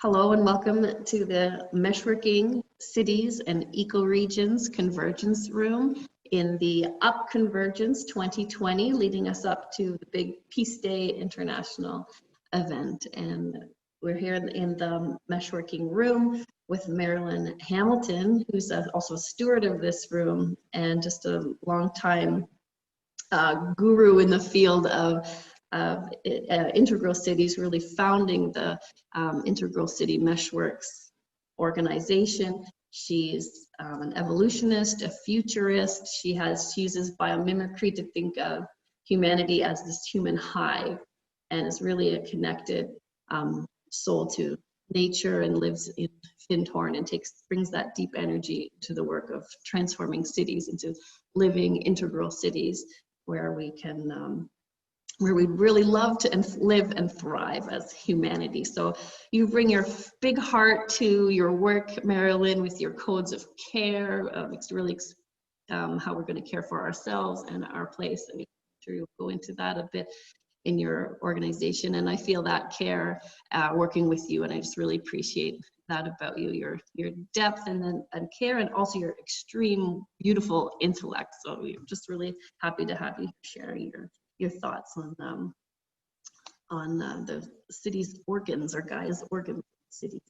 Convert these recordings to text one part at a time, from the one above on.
Hello and welcome to the Meshworking Cities and Ecoregions Convergence Room in the Up Convergence 2020, leading us up to the big Peace Day International event. And we're here in the Meshworking Room with Marilyn Hamilton, who's also a steward of this room and just a long time guru in the field of integral cities, really founding the Integral City Meshworks organization. She's an evolutionist, a futurist. She uses biomimicry to think of humanity as this human hive, and is really a connected soul to nature, and lives in Findhorn and brings that deep energy to the work of transforming cities into living integral cities where we can where we'd really love to live and thrive as humanity. So you bring your big heart to your work, Marilyn, with your codes of care, it's really how we're going to care for ourselves and our place. And I'm sure you'll go into that a bit in your organization. And I feel that care working with you, and I just really appreciate that about you, your depth and care, and also your extreme, beautiful intellect. So we're just really happy to have you share your thoughts on the city's organs, or Gaia's organ city.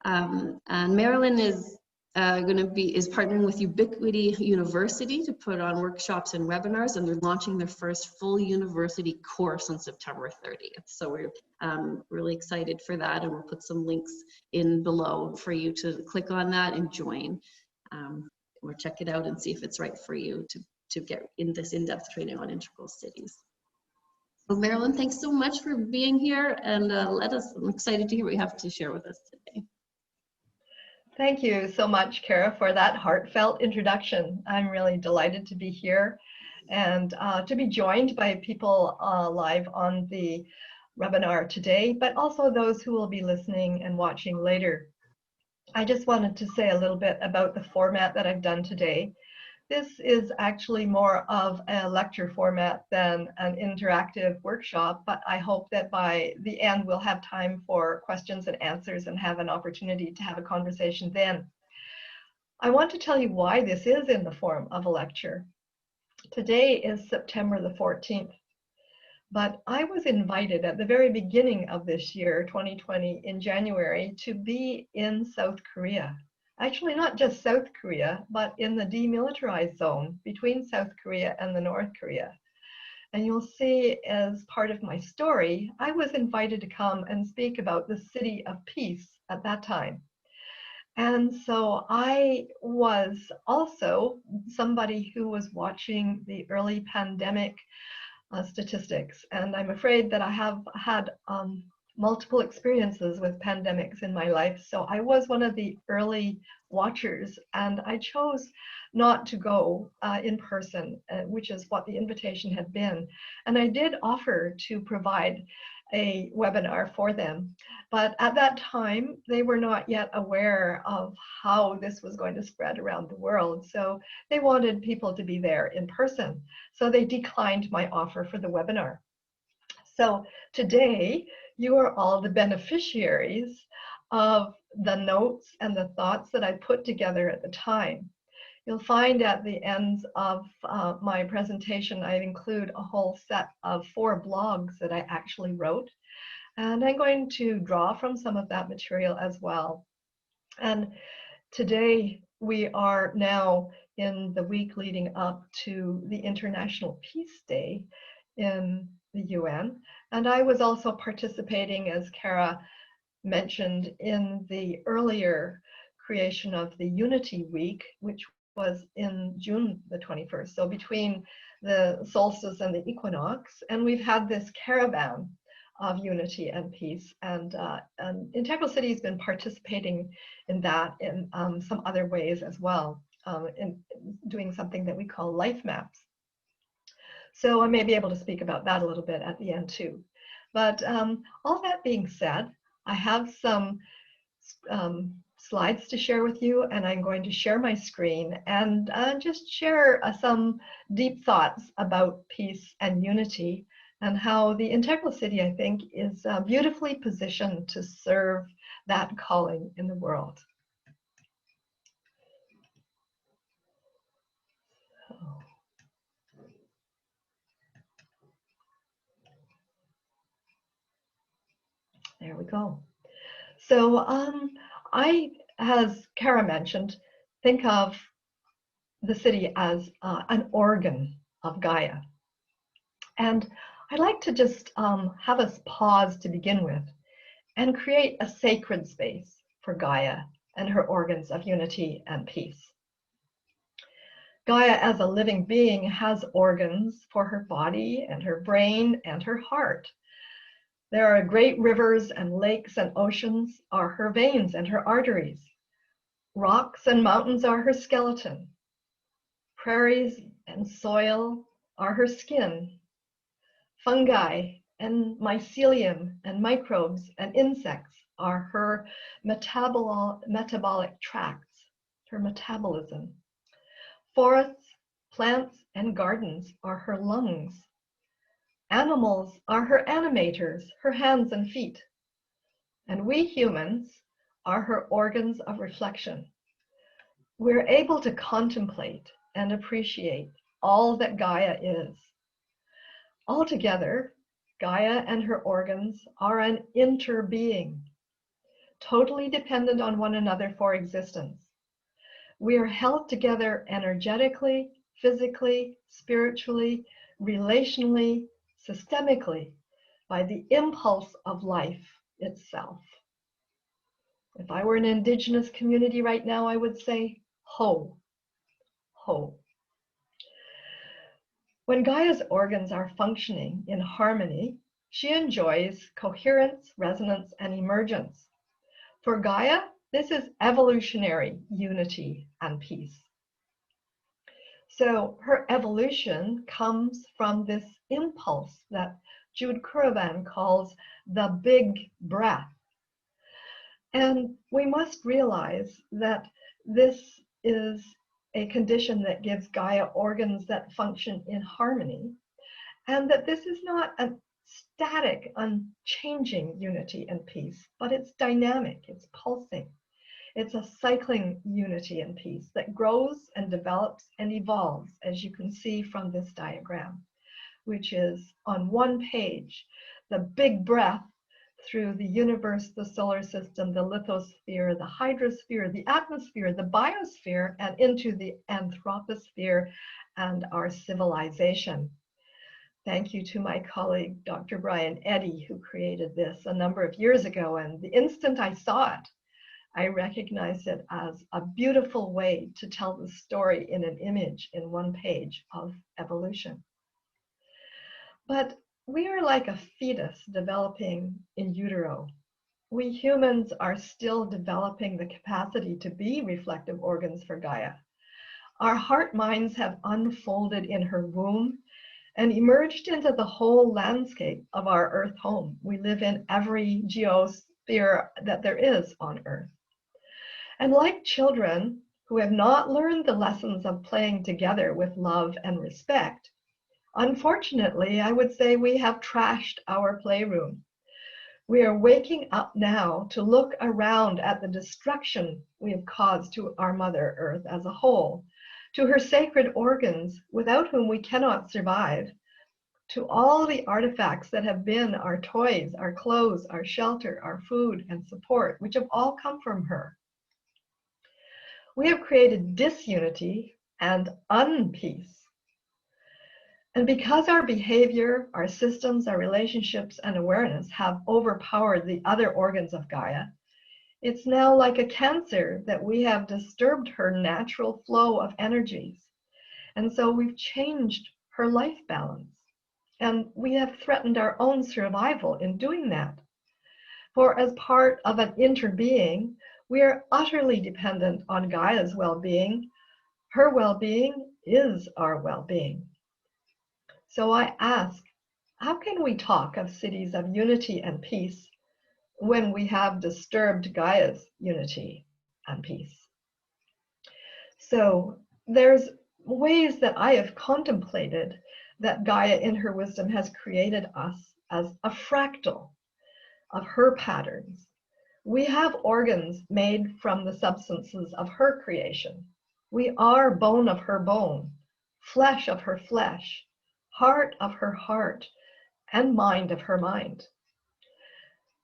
And Marilyn is partnering with Ubiquity University to put on workshops and webinars, and they're launching their first full university course on September 30th. So we're really excited for that, and we'll put some links in below for you to click on that and join, or check it out and see if it's right for you to get in this in-depth training on integral cities. So Marilyn, thanks so much for being here, and I'm excited to hear what you have to share with us today. Thank you so much, Kara, for that heartfelt introduction. I'm really delighted to be here and to be joined by people live on the webinar today, but also those who will be listening and watching later. I just wanted to say a little bit about the format that I've done today. This is actually more of a lecture format than an interactive workshop, but I hope that by the end we'll have time for questions and answers and have an opportunity to have a conversation then. I want to tell you why this is in the form of a lecture. Today is September the 14th, but I was invited at the very beginning of this year, 2020, in January, to be in South Korea. Actually, not just South Korea, but in the demilitarized zone between South Korea and the North Korea. And you'll see, as part of my story, I was invited to come and speak about the City of Peace at that time. And so I was also somebody who was watching the early pandemic statistics. And I'm afraid that I have had multiple experiences with pandemics in my life. So I was one of the early watchers, and I chose not to go in person, which is what the invitation had been. And I did offer to provide a webinar for them. But at that time, they were not yet aware of how this was going to spread around the world. So they wanted people to be there in person. So they declined my offer for the webinar. So today, you are all the beneficiaries of the notes and the thoughts that I put together at the time. You'll find at the ends of my presentation, I include a whole set of 4 blogs that I actually wrote. And I'm going to draw from some of that material as well. And today we are now in the week leading up to the International Peace Day in the UN. And I was also participating, as Kara mentioned, in the earlier creation of the Unity Week, which was in June the 21st, so between the solstice and the equinox. And we've had this caravan of unity and peace. And Integral City has been participating in that in some other ways as well, in doing something that we call life maps. So I may be able to speak about that a little bit at the end too. But all that being said, I have some slides to share with you, and I'm going to share my screen and just share some deep thoughts about peace and unity and how the integral city, I think, is beautifully positioned to serve that calling in the world. There we go. So I, as Kara mentioned, think of the city as an organ of Gaia. And I'd like to just have us pause to begin with and create a sacred space for Gaia and her organs of unity and peace. Gaia as a living being has organs for her body and her brain and her heart. There are great rivers and lakes and oceans are her veins and her arteries. Rocks and mountains are her skeleton. Prairies and soil are her skin. Fungi and mycelium and microbes and insects are her metabolic tracts, her metabolism. Forests, plants, and gardens are her lungs. Animals are her animators, her hands and feet. And we humans are her organs of reflection. We're able to contemplate and appreciate all that Gaia is. Altogether, Gaia and her organs are an interbeing, totally dependent on one another for existence. We are held together energetically, physically, spiritually, relationally, systemically, by the impulse of life itself. If I were an indigenous community right now, I would say, ho, ho. When Gaia's organs are functioning in harmony, she enjoys coherence, resonance, and emergence. For Gaia, this is evolutionary unity and peace. So her evolution comes from this impulse that Jude Currivan calls the big breath. And we must realize that this is a condition that gives Gaia organs that function in harmony, and that this is not a static, unchanging unity and peace, but it's dynamic, it's pulsing. It's a cycling unity and peace that grows and develops and evolves, as you can see from this diagram, which is on one page, the big breath through the universe, the solar system, the lithosphere, the hydrosphere, the atmosphere, the biosphere, and into the anthroposphere and our civilization. Thank you to my colleague, Dr. Brian Eddy, who created this a number of years ago. And the instant I saw it, I recognized it as a beautiful way to tell the story in an image in one page of evolution. But we are like a fetus developing in utero. We humans are still developing the capacity to be reflective organs for Gaia. Our heart minds have unfolded in her womb and emerged into the whole landscape of our Earth home. We live in every geosphere that there is on Earth. And like children who have not learned the lessons of playing together with love and respect, unfortunately, I would say we have trashed our playroom. We are waking up now to look around at the destruction we have caused to our Mother Earth as a whole, to her sacred organs without whom we cannot survive, to all the artifacts that have been our toys, our clothes, our shelter, our food and support, which have all come from her. We have created disunity and unpeace. And because our behavior, our systems, our relationships, and awareness have overpowered the other organs of Gaia, it's now like a cancer that we have disturbed her natural flow of energies. And so we've changed her life balance. And we have threatened our own survival in doing that. For as part of an interbeing, we are utterly dependent on Gaia's well-being. Her well-being is our well-being. So I ask, how can we talk of cities of unity and peace when we have disturbed Gaia's unity and peace? So there's ways that I have contemplated that Gaia in her wisdom has created us as a fractal of her patterns. We have organs made from the substances of her creation. We are bone of her bone, flesh of her flesh, heart of her heart, and mind of her mind.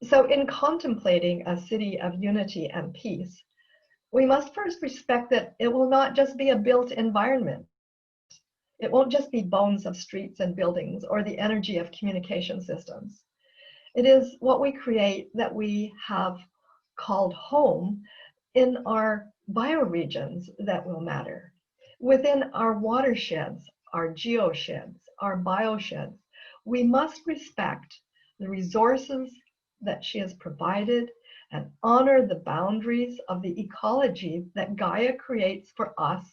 So in contemplating a city of unity and peace, we must first respect that it will not just be a built environment. It won't just be bones of streets and buildings or the energy of communication systems. It is what we create that we have called home in our bioregions that will matter. Within our watersheds, our geosheds, our biosheds, we must respect the resources that she has provided and honor the boundaries of the ecology that Gaia creates for us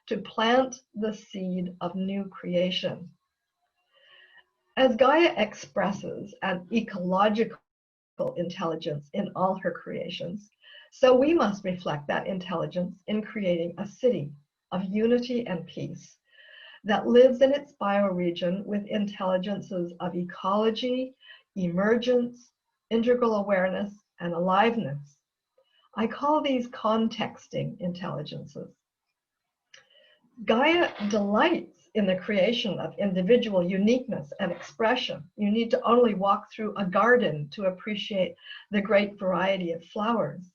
to plant the seed of new creation. As Gaia expresses an ecological intelligence in all her creations, so we must reflect that intelligence in creating a city of unity and peace that lives in its bioregion with intelligences of ecology, emergence, integral awareness, and aliveness. I call these contexting intelligences. Gaia delights in the creation of individual uniqueness and expression. You need to only walk through a garden to appreciate the great variety of flowers.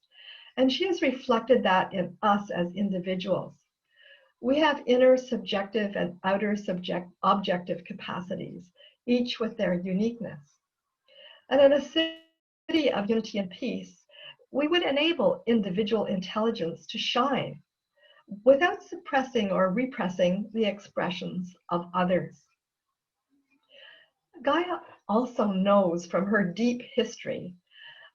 And she has reflected that in us as individuals. We have inner subjective and outer objective capacities, each with their uniqueness. And in a city of unity and peace, we would enable individual intelligence to shine without suppressing or repressing the expressions of others. Gaia also knows from her deep history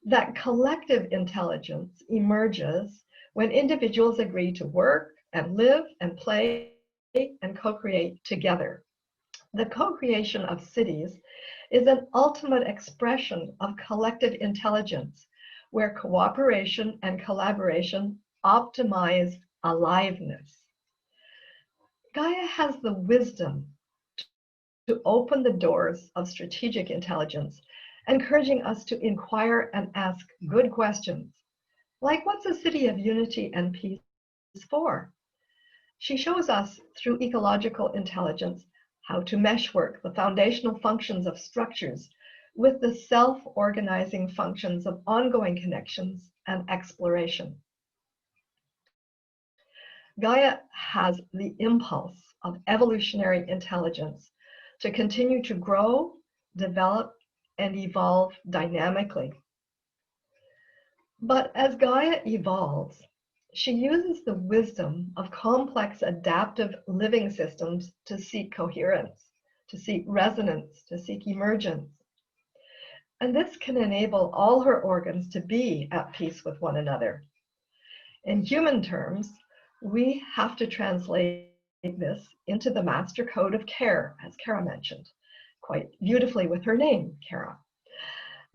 that collective intelligence emerges when individuals agree to work and live and play and co-create together. The co-creation of cities is an ultimate expression of collective intelligence, where cooperation and collaboration optimize aliveness. Gaia has the wisdom to open the doors of strategic intelligence, encouraging us to inquire and ask good questions, like what's a city of unity and peace for? She shows us through ecological intelligence how to meshwork the foundational functions of structures with the self-organizing functions of ongoing connections and exploration. Gaia has the impulse of evolutionary intelligence to continue to grow, develop, and evolve dynamically. But as Gaia evolves, she uses the wisdom of complex adaptive living systems to seek coherence, to seek resonance, to seek emergence. And this can enable all her organs to be at peace with one another. In human terms, we have to translate this into the master code of care, as Kara mentioned, quite beautifully with her name, Kara.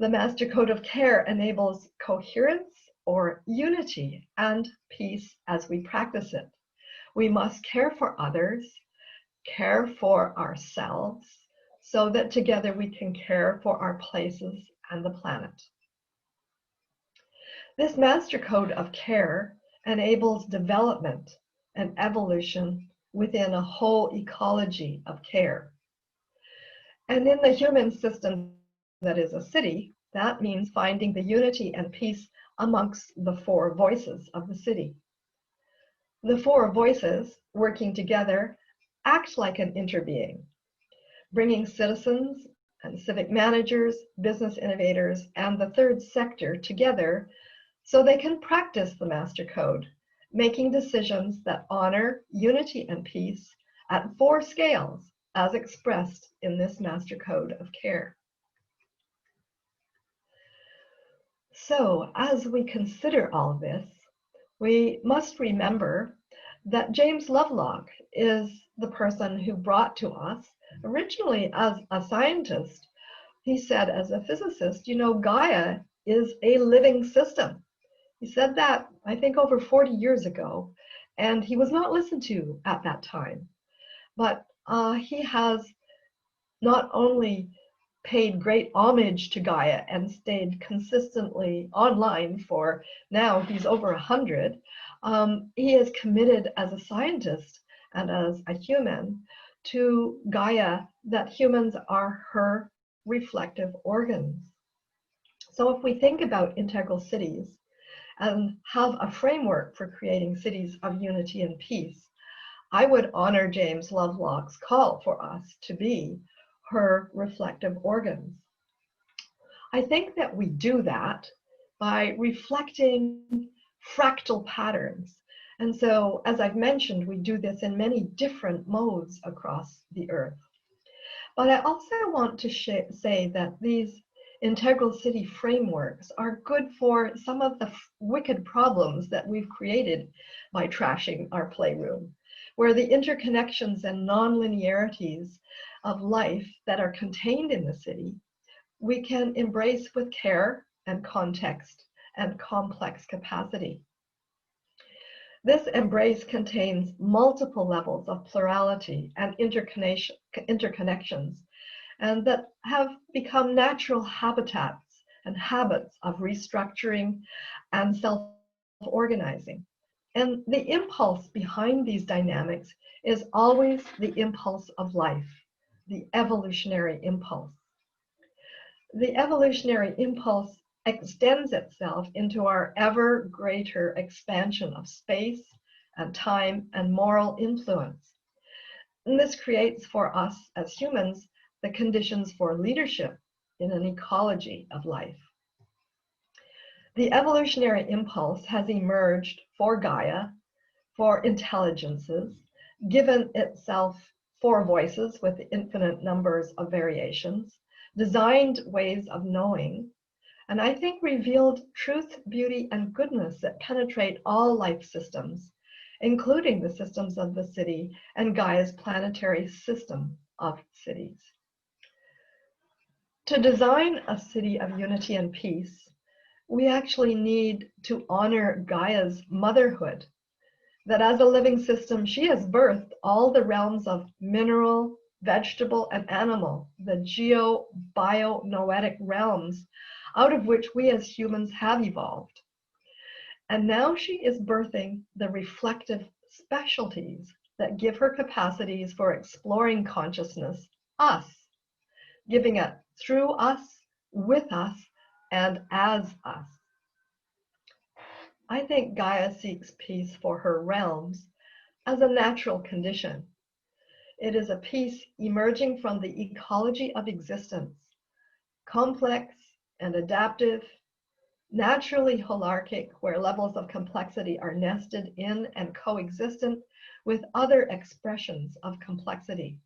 The master code of care enables coherence or unity and peace as we practice it. We must care for others, care for ourselves, so that together we can care for our places and the planet. This master code of care enables development and evolution within a whole ecology of care. And in the human system that is a city, that means finding the unity and peace amongst the four voices of the city. The four voices, working together, act like an interbeing, bringing citizens and civic managers, business innovators, and the third sector together so they can practice the master code, making decisions that honor unity and peace at four scales as expressed in this master code of care. So as we consider all of this, we must remember that James Lovelock is the person who brought to us, originally as a scientist, he said as a physicist, you know, Gaia is a living system. He said that, I think, over 40 years ago, and he was not listened to at that time. But he has not only paid great homage to Gaia and stayed consistently online for now he's over 100, he is committed as a scientist and as a human to Gaia, that humans are her reflective organs. So if we think about integral cities and have a framework for creating cities of unity and peace, I would honor James Lovelock's call for us to be her reflective organs. I think that we do that by reflecting fractal patterns. And so, as I've mentioned, we do this in many different modes across the earth. But I also want to say that these integral city frameworks are good for some of the wicked problems that we've created by trashing our playroom, where the interconnections and non-linearities of life that are contained in the city, we can embrace with care and context and complex capacity. This embrace contains multiple levels of plurality and interconnections, and that have become natural habitats and habits of restructuring and self-organizing. And the impulse behind these dynamics is always the impulse of life, the evolutionary impulse. The evolutionary impulse extends itself into our ever greater expansion of space and time and moral influence. And this creates for us as humans the conditions for leadership in an ecology of life. The evolutionary impulse has emerged for Gaia, for intelligences, given itself 4 voices with infinite numbers of variations, designed ways of knowing, and I think revealed truth, beauty, and goodness that penetrate all life systems, including the systems of the city and Gaia's planetary system of cities. To design a city of unity and peace, we actually need to honor Gaia's motherhood, that as a living system, she has birthed all the realms of mineral, vegetable, and animal, the geo-bio-noetic realms, out of which we as humans have evolved. And now she is birthing the reflective specialties that give her capacities for exploring consciousness, us, giving it through us, with us, and as us. I think Gaia seeks peace for her realms as a natural condition. It is a peace emerging from the ecology of existence, complex and adaptive, naturally holarchic, where levels of complexity are nested in and coexistent with other expressions of complexity.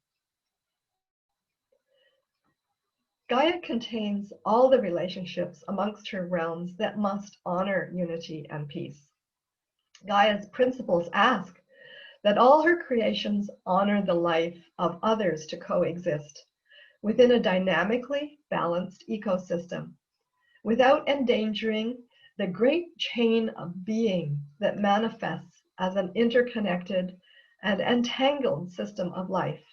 Gaia contains all the relationships amongst her realms that must honor unity and peace. Gaia's principles ask that all her creations honor the life of others to coexist within a dynamically balanced ecosystem, without endangering the great chain of being that manifests as an interconnected and entangled system of life.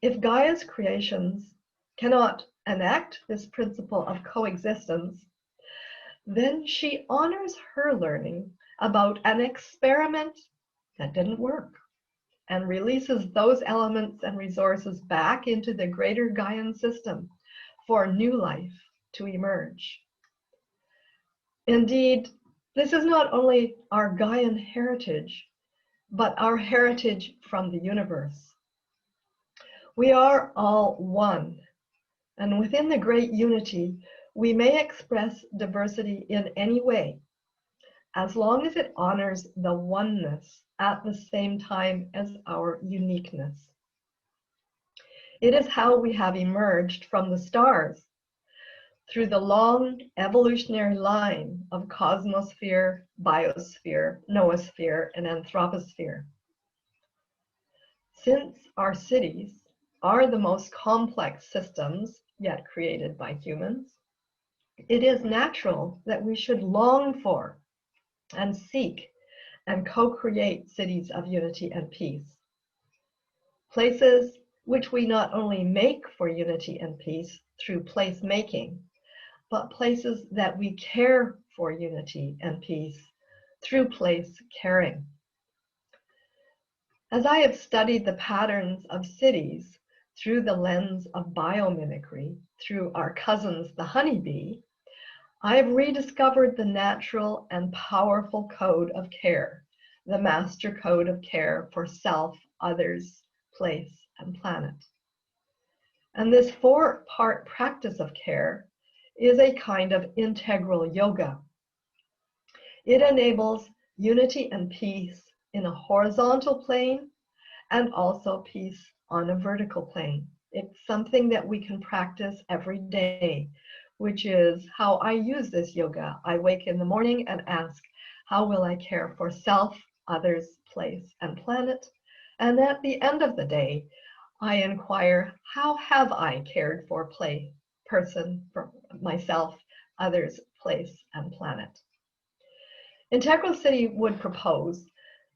If Gaia's creations cannot enact this principle of coexistence, then she honors her learning about an experiment that didn't work and releases those elements and resources back into the greater Gaian system for new life to emerge. Indeed, this is not only our Gaian heritage, but our heritage from the universe. We are all one, and within the great unity, we may express diversity in any way, as long as it honors the oneness at the same time as our uniqueness. It is how we have emerged from the stars through the long evolutionary line of cosmosphere, biosphere, noosphere, and anthroposphere. Since our cities are the most complex systems yet created by humans, it is natural that we should long for and seek and co-create cities of unity and peace. Places which we not only make for unity and peace through placemaking, but places that we care for unity and peace through place caring. As I have studied the patterns of cities through the lens of biomimicry, through our cousins, the honeybee, I have rediscovered the natural and powerful code of care, the master code of care for self, others, place, and planet. And this four-part practice of care is a kind of integral yoga. It enables unity and peace in a horizontal plane and also peace on a vertical plane. It's something that we can practice every day, which is how I use this yoga. I wake in the morning and ask, how will I care for self, others, place, and planet? And at the end of the day, I inquire, how have I cared for person, for myself, others, place, and planet? Integral City would propose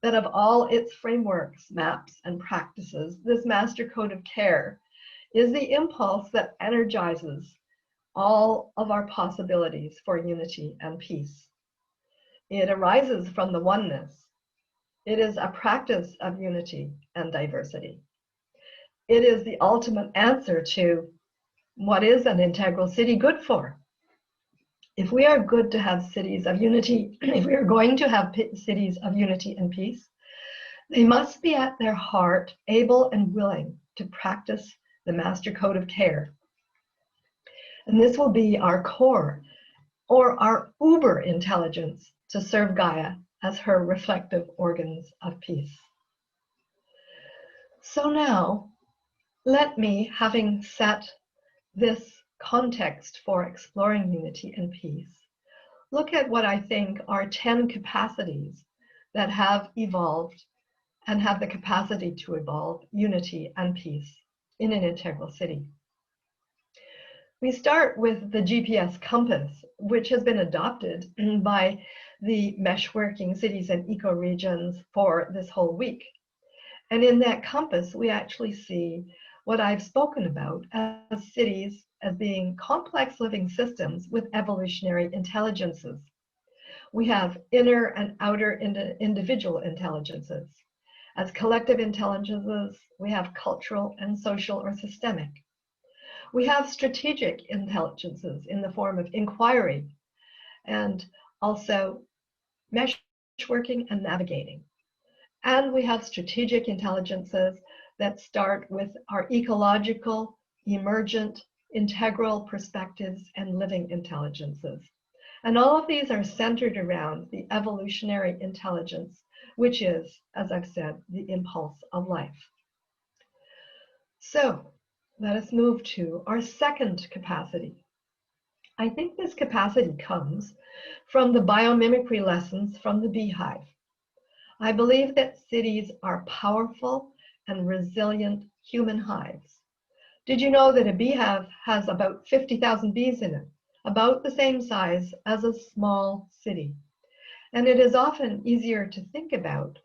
that of all its frameworks, maps, and practices, this master code of care is the impulse that energizes all of our possibilities for unity and peace. It arises from the oneness. It is a practice of unity and diversity. It is the ultimate answer to what is an integral city good for? If we are good to have cities of unity, if we are going to have cities of unity and peace, they must be at their heart able and willing to practice the master code of care. And this will be our core or our uber intelligence to serve Gaia as her reflective organs of peace. So now, let me, having set this context for exploring unity and peace, look at what I think are 10 capacities that have evolved and have the capacity to evolve unity and peace in an integral city. We start with the GPS compass, which has been adopted by the meshworking cities and ecoregions for this whole week. And in that compass, we actually see what I've spoken about as cities as being complex living systems with evolutionary intelligences. We have inner and outer individual intelligences. As collective intelligences, we have cultural and social or systemic. We have strategic intelligences in the form of inquiry and also meshworking and navigating. And we have strategic intelligences that start with our ecological, emergent, integral perspectives and living intelligences. And all of these are centered around the evolutionary intelligence, which is, as I've said, the impulse of life. So let us move to our second capacity. I think this capacity comes from the biomimicry lessons from the beehive. I believe that cities are powerful and resilient human hives. Did you know that a beehive has about 50,000 bees in it, about the same size as a small city? And it is often easier to think about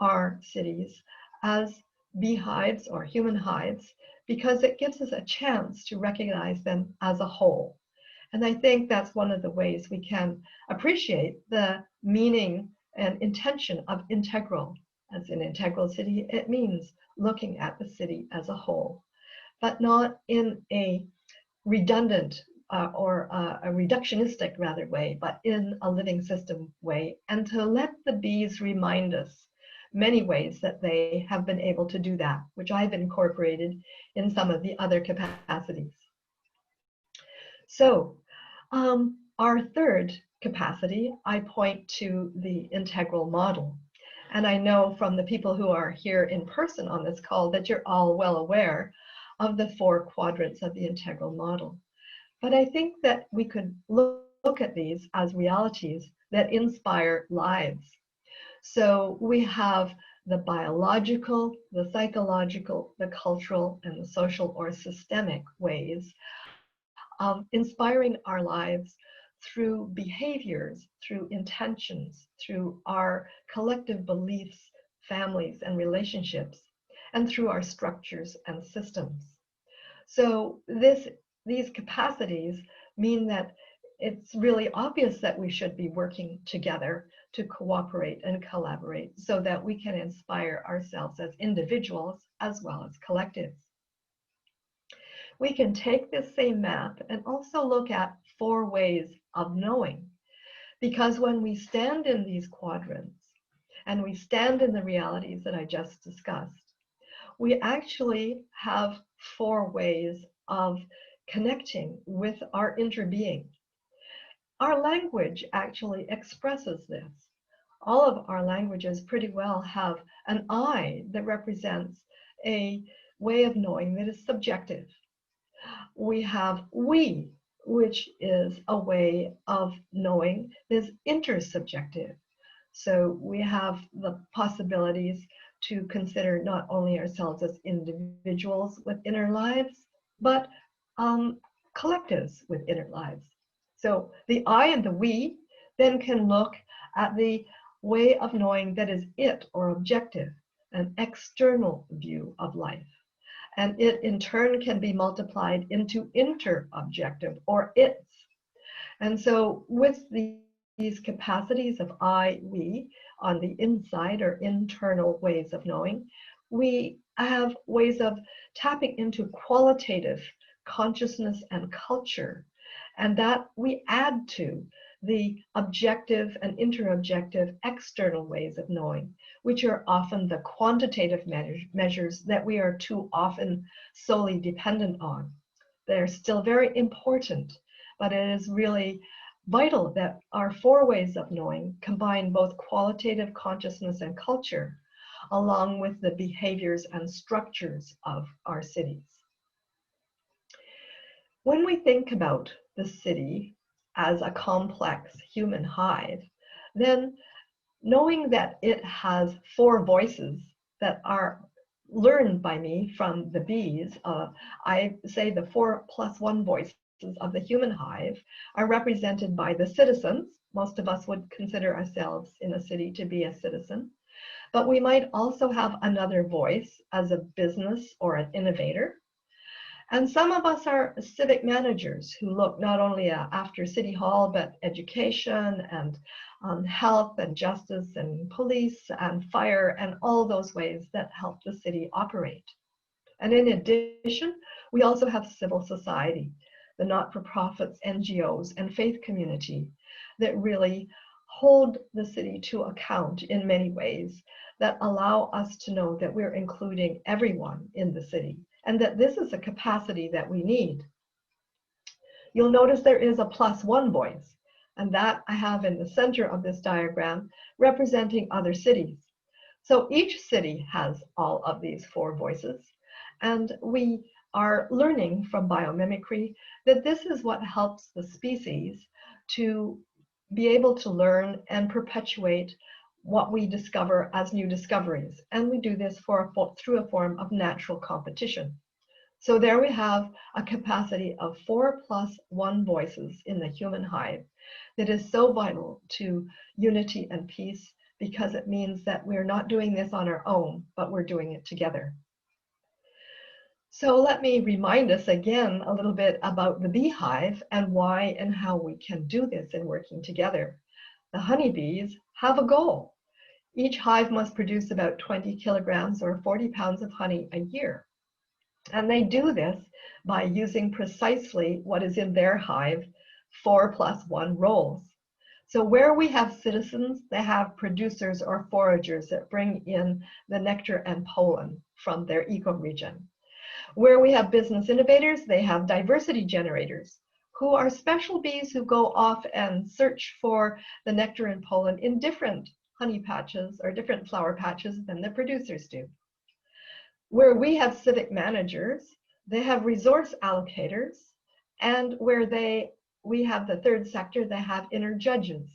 our cities as beehives or human hives because it gives us a chance to recognize them as a whole. And I think that's one of the ways we can appreciate the meaning and intention of integral. As an integral city, it means looking at the city as a whole, but not in a redundant or a reductionistic rather way, but in a living system way, and to let the bees remind us many ways that they have been able to do that, which I've incorporated in some of the other capacities. So our third capacity, I point to the integral model. And I know from the people who are here in person on this call that you're all well aware of the 4 quadrants of the integral model. But I think that we could look at these as realities that inspire lives. So we have the biological, the psychological, the cultural, and the social or systemic ways of inspiring our lives through behaviors, through intentions, through our collective beliefs, families, and relationships. and through our structures and systems. So these capacities mean that it's really obvious that we should be working together to cooperate and collaborate so that we can inspire ourselves as individuals as well as collectives. We can take this same map and also look at 4 ways of knowing, because when we stand in these quadrants and we stand in the realities that I just discussed, we actually have 4 ways of connecting with our interbeing. Our language actually expresses this. All of our languages pretty well have an I that represents a way of knowing that is subjective. We have we, which is a way of knowing that is intersubjective. So we have the possibilities to consider not only ourselves as individuals with inner lives, but collectives with inner lives. So the I and the we then can look at the way of knowing that is it, or objective, an external view of life. And it in turn can be multiplied into interobjective, or its. And so with these capacities of I, we, on the inside, or internal ways of knowing, we have ways of tapping into qualitative consciousness and culture, and that we add to the objective and interobjective external ways of knowing, which are often the quantitative measures that we are too often solely dependent on. They're still very important, but it is really vital that our 4 ways of knowing combine both qualitative consciousness and culture, along with the behaviors and structures of our cities. When we think about the city as a complex human hive, then knowing that it has 4 voices that are learned by me from the bees, I say the 4+1 voices of the human hive are represented by the citizens. Most of us would consider ourselves in a city to be a citizen, but we might also have another voice as a business or an innovator. And some of us are civic managers who look not only after City Hall, but education and health and justice and police and fire and all those ways that help the city operate. And in addition, we also have civil society, the not-for-profits, NGOs, and faith community that really hold the city to account in many ways that allow us to know that we're including everyone in the city, and that this is a capacity that we need. You'll notice there is a +1 voice, and that I have in the center of this diagram representing other cities. So each city has all of these 4 voices, and we are learning from biomimicry that this is what helps the species to be able to learn and perpetuate what we discover as new discoveries. And we do this through a form of natural competition. So there we have a capacity of 4+1 voices in the human hive that is so vital to unity and peace, because it means that we're not doing this on our own, but we're doing it together. So let me remind us again a little bit about the beehive and why and how we can do this in working together. The honeybees have a goal. Each hive must produce about 20 kilograms or 40 pounds of honey a year. And they do this by using precisely what is in their hive, 4+1 roles. So where we have citizens, they have producers or foragers that bring in the nectar and pollen from their ecoregion. Where we have business innovators, they have diversity generators, who are special bees who go off and search for the nectar and pollen in different honey patches or different flower patches than the producers do. Where we have civic managers, they have resource allocators, and where we have the 3rd sector, they have inner judges.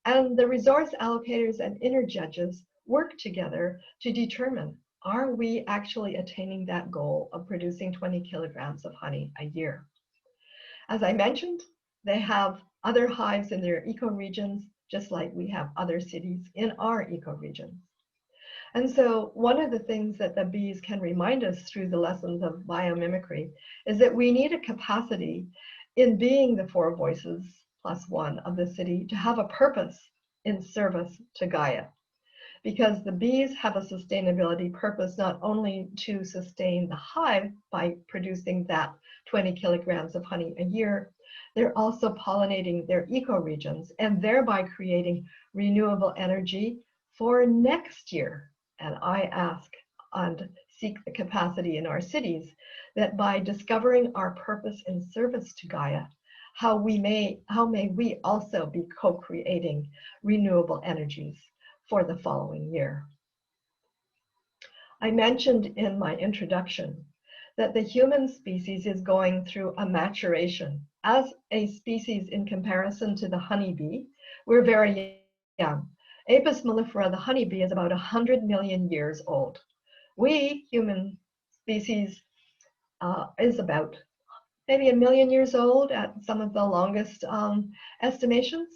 And the resource allocators and inner judges work together to determine, are we actually attaining that goal of producing 20 kilograms of honey a year? As I mentioned, they have other hives in their ecoregions, just like we have other cities in our ecoregions. And so one of the things that the bees can remind us through the lessons of biomimicry is that we need a capacity in being the four voices plus one of the city to have a purpose in service to Gaia. Because the bees have a sustainability purpose not only to sustain the hive by producing that 20 kilograms of honey a year, they're also pollinating their ecoregions and thereby creating renewable energy for next year. And I ask and seek the capacity in our cities that by discovering our purpose in service to Gaia, how may we also be co-creating renewable energies for the following year. I mentioned in my introduction that the human species is going through a maturation. As a species in comparison to the honeybee, we're very young. Apis mellifera, the honeybee, is about 100 million years old. We, human species, is about maybe 1 million years old at some of the longest estimations.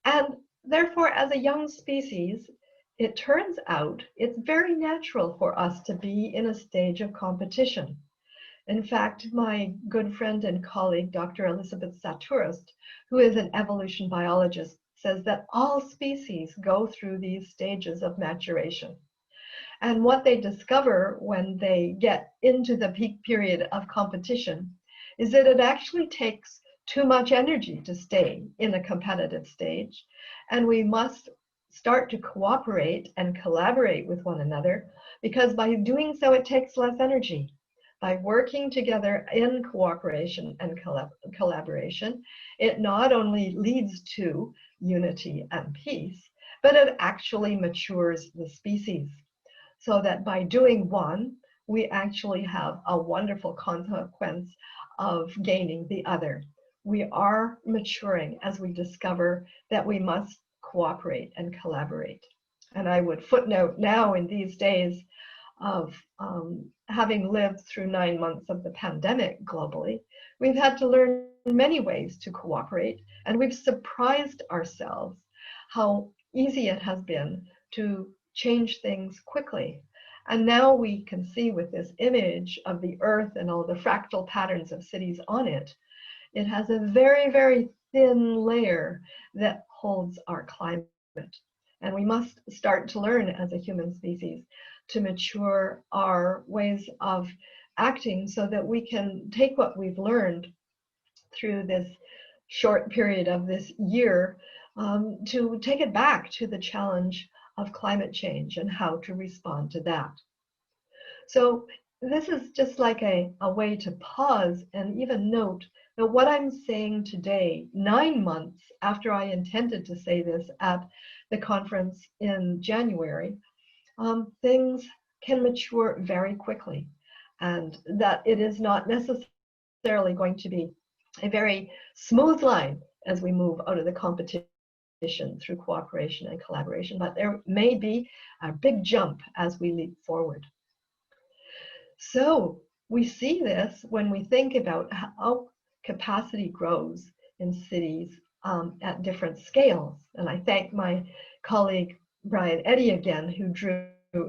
And therefore, as a young species, it turns out it's very natural for us to be in a stage of competition. In fact, my good friend and colleague, Dr. Elizabeth Saturist, who is an evolution biologist, says that all species go through these stages of maturation. And what they discover when they get into the peak period of competition is that it actually takes too much energy to stay in a competitive stage, and we must start to cooperate and collaborate with one another, because by doing so it takes less energy. By working together in cooperation and collaboration, it not only leads to unity and peace, but it actually matures the species. So that by doing one, we actually have a wonderful consequence of gaining the other. We are maturing as we discover that we must cooperate and collaborate. And I would footnote now in these days of having lived through 9 months of the pandemic globally, we've had to learn many ways to cooperate, and we've surprised ourselves how easy it has been to change things quickly. And now we can see with this image of the earth and all the fractal patterns of cities on it, it has a very, very thin layer that holds our climate. And we must start to learn as a human species to mature our ways of acting so that we can take what we've learned through this short period of this year to take it back to the challenge of climate change and how to respond to that. So this is just like a way to pause and even note that what I'm saying today, 9 months after I intended to say this at the conference in January, things can mature very quickly, and that it is not necessarily going to be a very smooth line as we move out of the competition through cooperation and collaboration, but there may be a big jump as we leap forward. So we see this when we think about how capacity grows in cities at different scales. And I thank my colleague Brian Eddy again, who drew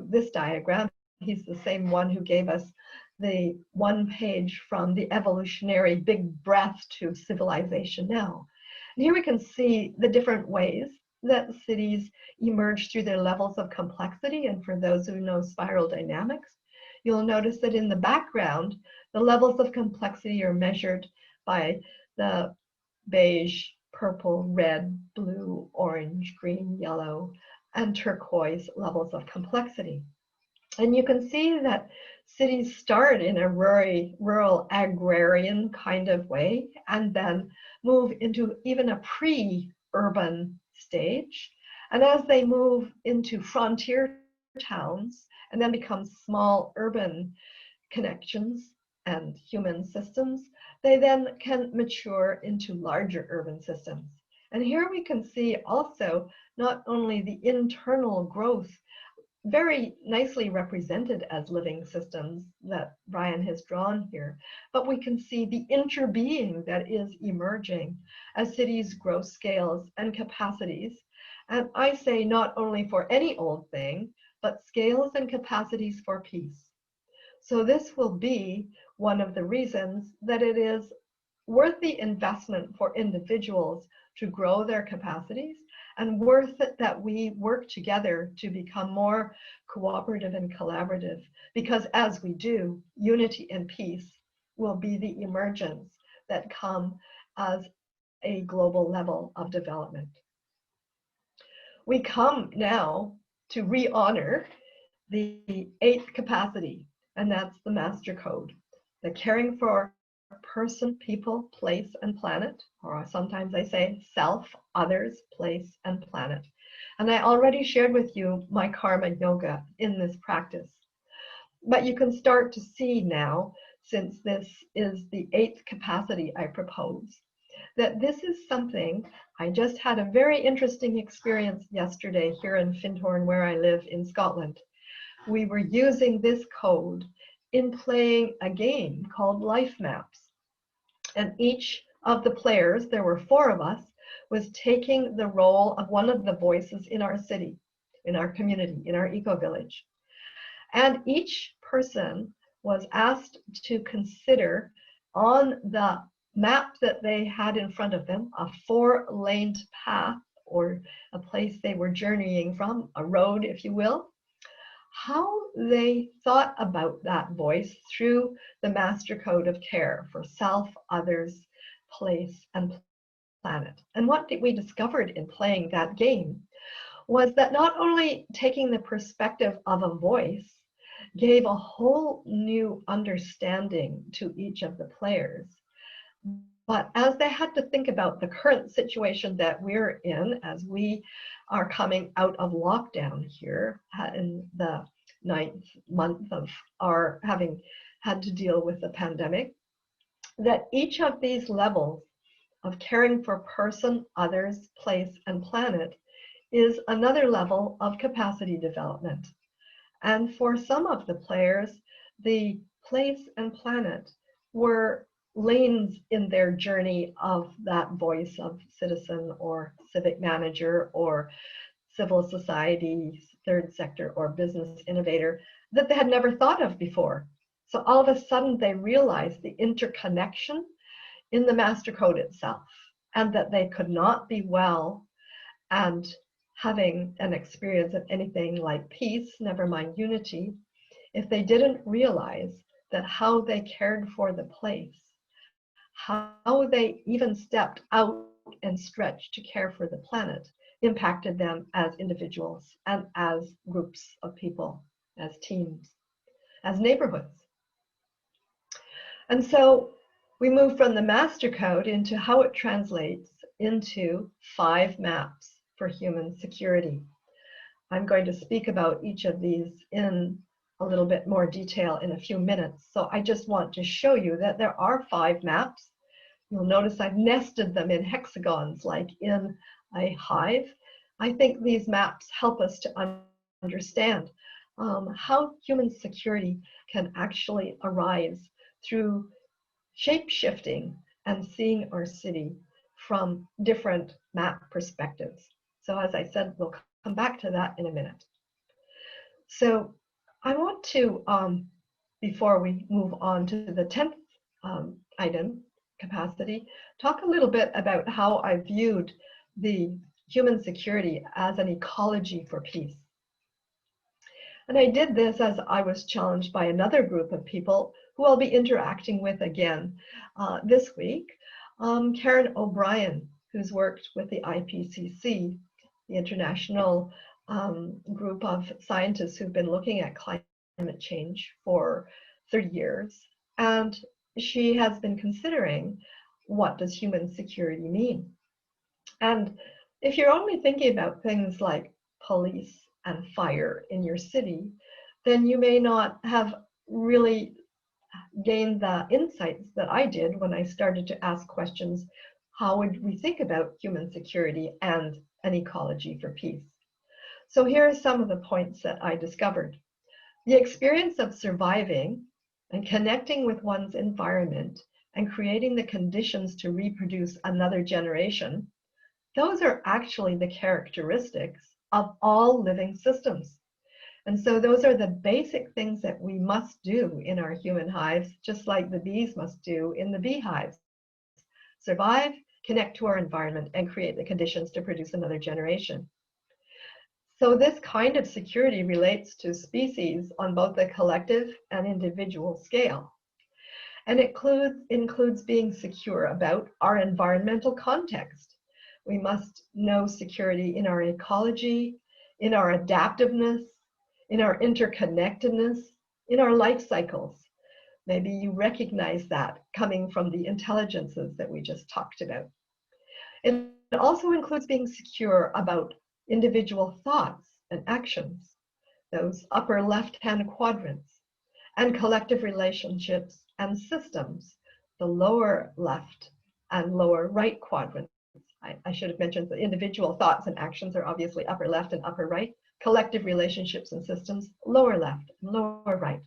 this diagram. He's the same one who gave us the one page from the evolutionary big breath to civilization now. And here we can see the different ways that cities emerge through their levels of complexity. And for those who know spiral dynamics, you'll notice that in the background, the levels of complexity are measured by the beige, purple, red, blue, orange, green, yellow, and turquoise levels of complexity. And you can see that cities start in a rural agrarian kind of way and then move into even a pre-urban stage. And as they move into frontier towns and then become small urban connections and human systems, they then can mature into larger urban systems. And here we can see also not only the internal growth very nicely represented as living systems that Brian has drawn here, but we can see the interbeing that is emerging as cities grow scales and capacities. And I say not only for any old thing, but scales and capacities for peace. So this will be one of the reasons that it is worth the investment for individuals to grow their capacities, and worth it that we work together to become more cooperative and collaborative, because as we do, unity and peace will be the emergence that come as a global level of development. We come now to re-honor the 8th capacity, and that's the master code, the caring for person, people, place, and planet, or sometimes I say self, others, place, and planet. And I already shared with you my karma yoga in this practice. But you can start to see now, since this is the 8th capacity I propose, that this is something. I just had a very interesting experience yesterday here in Findhorn, where I live in Scotland. We were using this code in playing a game called Life Maps. And each of the players, there were 4 of us, was taking the role of one of the voices in our city, in our community, in our eco-village. And each person was asked to consider on the map that they had in front of them, a 4-laned path, or a place they were journeying from, a road, if you will, how they thought about that voice through the master code of care for self, others, place, and planet. And what we discovered in playing that game was that not only taking the perspective of a voice gave a whole new understanding to each of the players, but as they had to think about the current situation that we're in, as we are coming out of lockdown here in the 9th month of our having had to deal with the pandemic, that each of these levels of caring for person, others, place, and planet is another level of capacity development. And for some of the players, the place and planet were lanes in their journey of that voice of citizen or civic manager or civil society, third sector, or business innovator that they had never thought of before. So all of a sudden they realized the interconnection in the master code itself, and that they could not be well and having an experience of anything like peace, never mind unity, if they didn't realize that how they cared for the place, how they even stepped out and stretched to care for the planet, impacted them as individuals and as groups of people, as teams, as neighborhoods. And so we move from the master code into how it translates into 5 maps for human security. I'm going to speak about each of these in a little bit more detail in a few minutes. So I just want to show you that there are 5 maps. You'll notice I've nested them in hexagons like in a hive. I think these maps help us to understand how human security can actually arise through shape-shifting and seeing our city from different map perspectives. So as I said, we'll come back to that in a minute. So I want to, before we move on to the 10th item, capacity, talk a little bit about how I viewed the human security as an ecology for peace. And I did this as I was challenged by another group of people who I'll be interacting with again this week. Karen O'Brien, who's worked with the IPCC, the international group of scientists who've been looking at climate change for 30 years. And she has been considering, what does human security mean? And if you're only thinking about things like police and fire in your city, then you may not have really gained the insights that I did when I started to ask questions, how would we think about human security and an ecology for peace? So here are some of the points that I discovered. The experience of surviving and connecting with one's environment and creating the conditions to reproduce another generation, those are actually the characteristics of all living systems. And so those are the basic things that we must do in our human hives, just like the bees must do in the beehives. Survive, connect to our environment, and create the conditions to produce another generation. So this kind of security relates to species on both the collective and individual scale. And it includes being secure about our environmental context. We must know security in our ecology, in our adaptiveness, in our interconnectedness, in our life cycles. Maybe you recognize that coming from the intelligences that we just talked about. It also includes being secure about individual thoughts and actions, those upper left-hand quadrants, and collective relationships and systems, the lower left and lower right quadrants. I should have mentioned the individual thoughts and actions are obviously upper left and upper right, collective relationships and systems, lower left and lower right.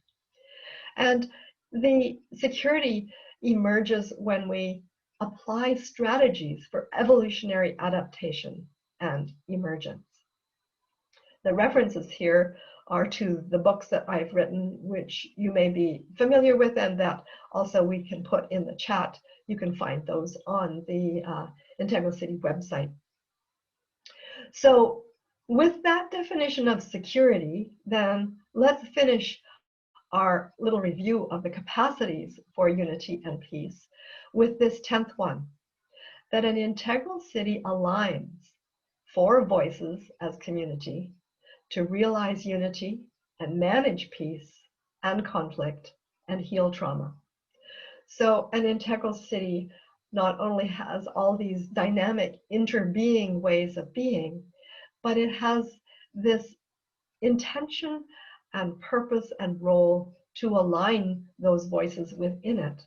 And the security emerges when we apply strategies for evolutionary adaptation and emergence. The references here are to the books that I've written, which you may be familiar with, and that also we can put in the chat. You can find those on the Integral City website. So with that definition of security, then let's finish our little review of the capacities for unity and peace with this 10th one, that an integral city aligns 4 voices as community to realize unity and manage peace and conflict and heal trauma. So an integral city not only has all these dynamic interbeing ways of being, but it has this intention and purpose and role to align those voices within it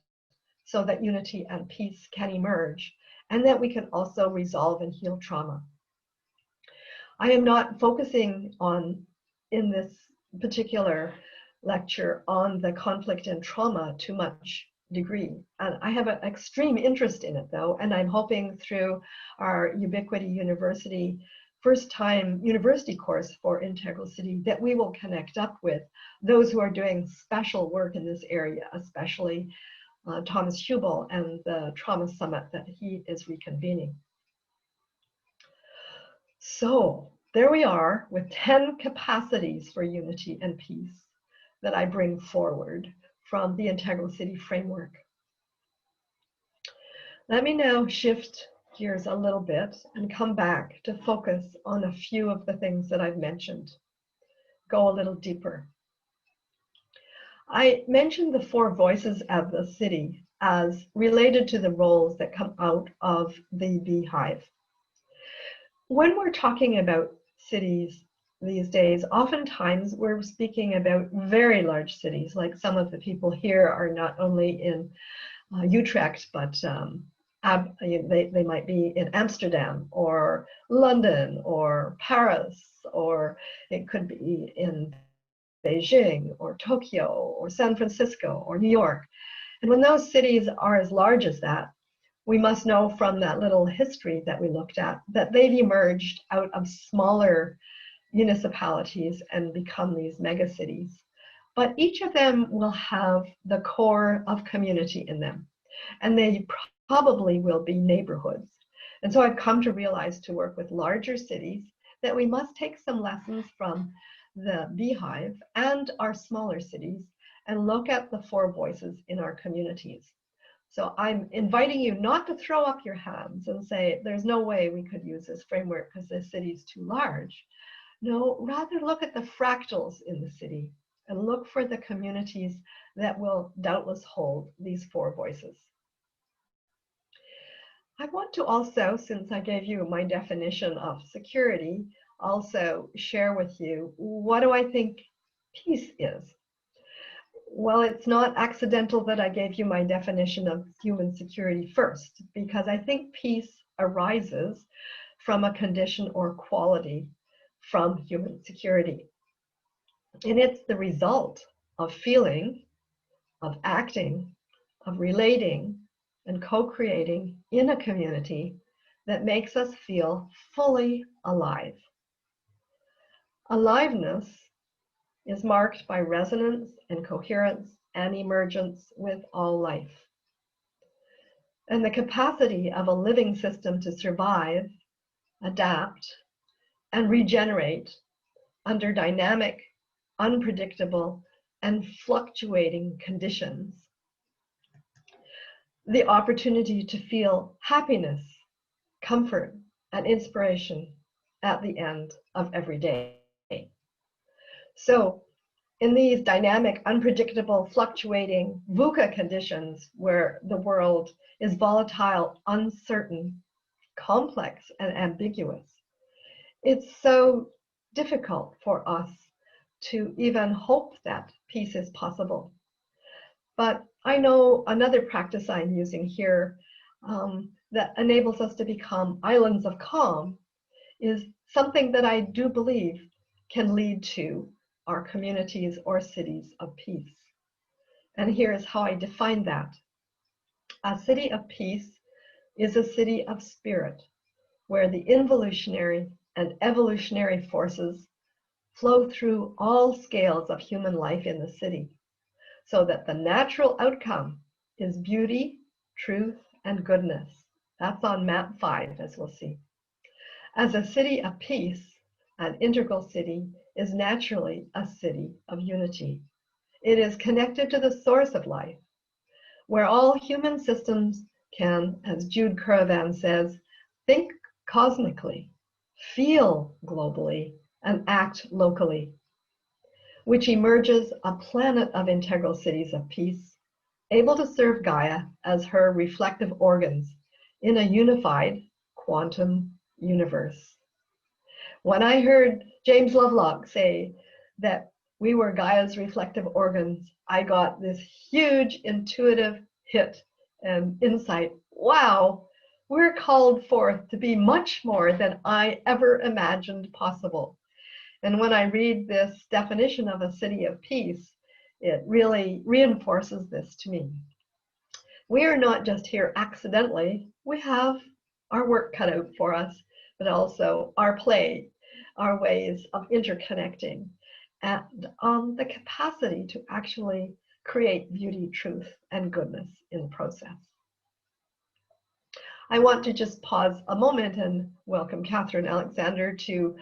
so that unity and peace can emerge and that we can also resolve and heal trauma. I am not focusing on, in this particular lecture, on the conflict and trauma to much degree. And I have an extreme interest in it though, and I'm hoping through our Ubiquity University first-time university course for Integral City that we will connect up with those who are doing special work in this area, especially Thomas Hubel and the Trauma Summit that he is reconvening. So there we are with 10 capacities for unity and peace that I bring forward from the Integral City framework. Let me now shift gears a little bit and come back to focus on a few of the things that I've mentioned. Go a little deeper. I mentioned the 4 voices of the city as related to the roles that come out of the beehive. When we're talking about cities these days, oftentimes we're speaking about very large cities, like some of the people here are not only in Utrecht, but they might be in Amsterdam or London or Paris, or it could be in Beijing or Tokyo or San Francisco or New York. And when those cities are as large as that, we must know from that little history that we looked at that they've emerged out of smaller municipalities and become these megacities. But each of them will have the core of community in them, and they probably will be neighborhoods. And so I've come to realize, to work with larger cities, that we must take some lessons from the beehive and our smaller cities and look at the 4 voices in our communities. So I'm inviting you not to throw up your hands and say, there's no way we could use this framework because the city's too large. No, rather look at the fractals in the city and look for the communities that will doubtless hold these 4 voices. I want to also, since I gave you my definition of security, also share with you, what do I think peace is? Well, it's not accidental that I gave you my definition of human security first, because I think peace arises from a condition or quality from human security. And it's the result of feeling, of acting, of relating, and co-creating in a community that makes us feel fully alive. Aliveness is marked by resonance and coherence and emergence with all life. And the capacity of a living system to survive, adapt, and regenerate under dynamic, unpredictable, and fluctuating conditions. The opportunity to feel happiness, comfort, and inspiration at the end of every day. So, in these dynamic, unpredictable, fluctuating VUCA conditions where the world is volatile, uncertain, complex, and ambiguous, it's so difficult for us to even hope that peace is possible. But I know another practice I'm using here that enables us to become islands of calm is something that I do believe can lead to our communities or cities of peace. And here's how I define that. A city of peace is a city of spirit, where the involutionary and evolutionary forces flow through all scales of human life in the city, so that the natural outcome is beauty, truth, and goodness. That's on map 5, as we'll see. As a city of peace, an integral city is naturally a city of unity. It is connected to the source of life, where all human systems can, as Jude Currivan says, think cosmically, feel globally, and act locally, which emerges a planet of integral cities of peace, able to serve Gaia as her reflective organs in a unified quantum universe. When I heard James Lovelock say that we were Gaia's reflective organs, I got this huge intuitive hit and insight. Wow, we're called forth to be much more than I ever imagined possible. And when I read this definition of a city of peace, it really reinforces this to me. We are not just here accidentally. We have our work cut out for us, but also our play, our ways of interconnecting, and the capacity to actually create beauty, truth, and goodness in the process. I want to just pause a moment and welcome Catherine Alexander to,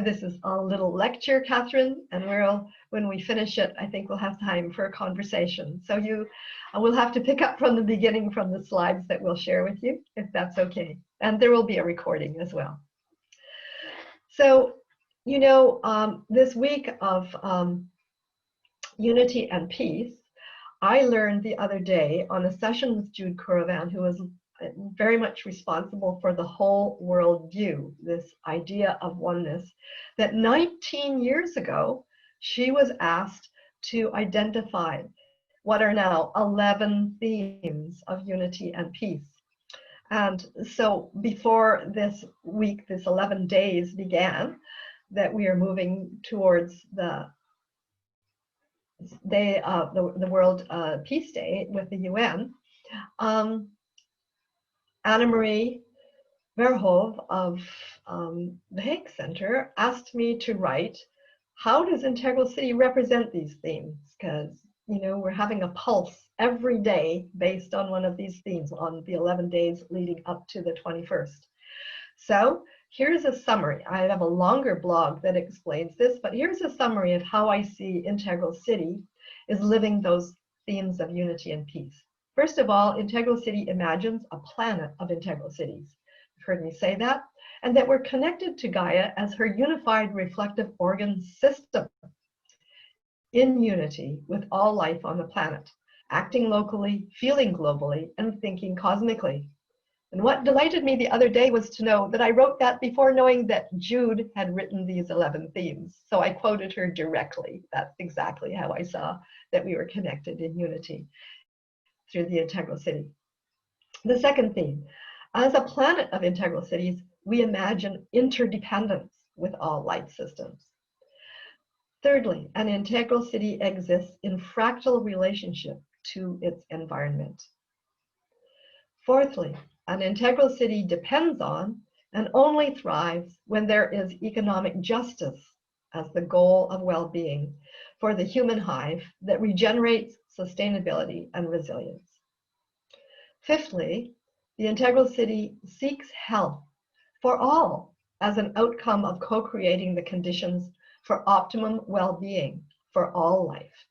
this is a little lecture, Catherine, and when we finish it, I think we'll have time for a conversation. So you will have to pick up from the beginning from the slides that we'll share with you, if that's okay. And there will be a recording as well. So, you know, this week of unity and peace, I learned the other day on a session with Jude Currivan, who was very much responsible for the whole world view, this idea of oneness, that 19 years ago, she was asked to identify what are now 11 themes of unity and peace. And so before this week, this 11 days began, that we are moving towards the day of the World Peace Day with the UN, Anna-Marie Verhoeven of the Hague Center asked me to write, how does Integral City represent these themes? Because, you know, we're having a pulse every day based on one of these themes on the 11 days leading up to the 21st. So here's a summary. I have a longer blog that explains this, but here's a summary of how I see Integral City is living those themes of unity and peace. First of all, Integral City imagines a planet of integral cities. You've heard me say that, and that we're connected to Gaia as her unified reflective organ system in unity with all life on the planet, acting locally, feeling globally, and thinking cosmically. And what delighted me the other day was to know that I wrote that before knowing that Jude had written these 11 themes. So I quoted her directly. That's exactly how I saw that we were connected in unity through the Integral City. The second theme, as a planet of integral cities, we imagine interdependence with all life systems. Thirdly, an integral city exists in fractal relationship to its environment. Fourthly, an integral city depends on and only thrives when there is economic justice as the goal of well-being for the human hive that regenerates sustainability and resilience. Fifthly, the integral city seeks health for all as an outcome of co-creating the conditions for optimum well-being for all life.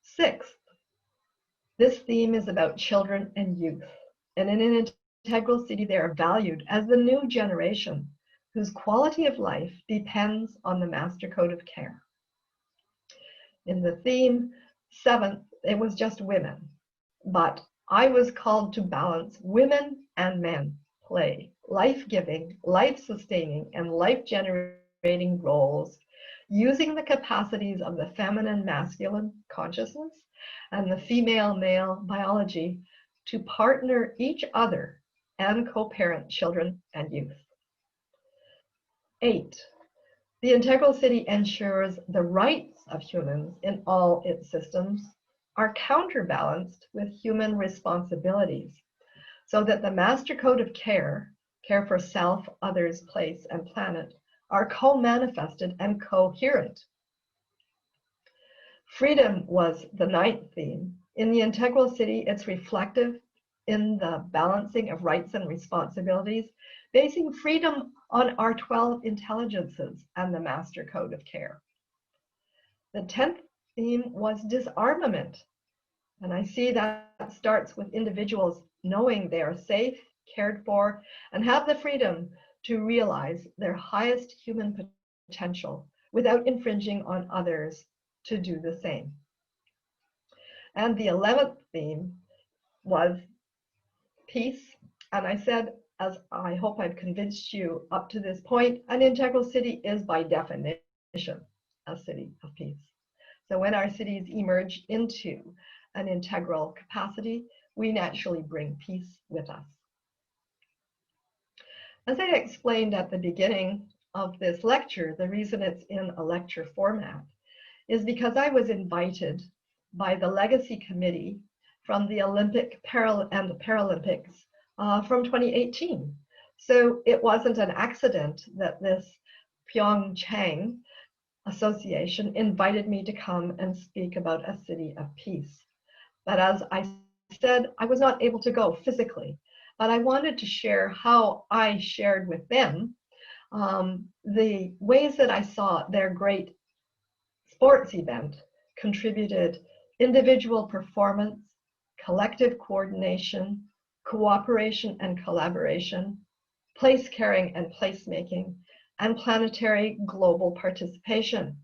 Sixth, this theme is about children and youth. And in an integral city, they are valued as the new generation whose quality of life depends on the master code of care. In the theme, seventh, it was just women, but I was called to balance women and men, play life-giving, life-sustaining, and life-generating roles using the capacities of the feminine masculine consciousness and the female male biology to partner each other and co-parent children and youth. 8, the integral city ensures the rights of humans in all its systems are counterbalanced with human responsibilities so that the master code of care for self, others, place, and planet, are co-manifested and coherent. Freedom was the 9th theme. In the integral city, it's reflective in the balancing of rights and responsibilities, basing freedom on our 12 intelligences and the master code of care. The 10th theme was disarmament. And I see that starts with individuals knowing they are safe, cared for, and have the freedom to realize their highest human potential without infringing on others to do the same. And the 11th theme was peace. And I said, as I hope I've convinced you up to this point, an integral city is by definition a city of peace. So when our cities emerge into an integral capacity, we naturally bring peace with us. As I explained at the beginning of this lecture, the reason it's in a lecture format is because I was invited by the Legacy Committee from the Olympic and the Paralympics from 2018. So it wasn't an accident that this Pyeongchang Association invited me to come and speak about a city of peace. But as I said, I was not able to go physically, but I wanted to share how I shared with them the ways that I saw their great sports event contributed individual performance, collective coordination, cooperation and collaboration, place caring and placemaking, and planetary global participation.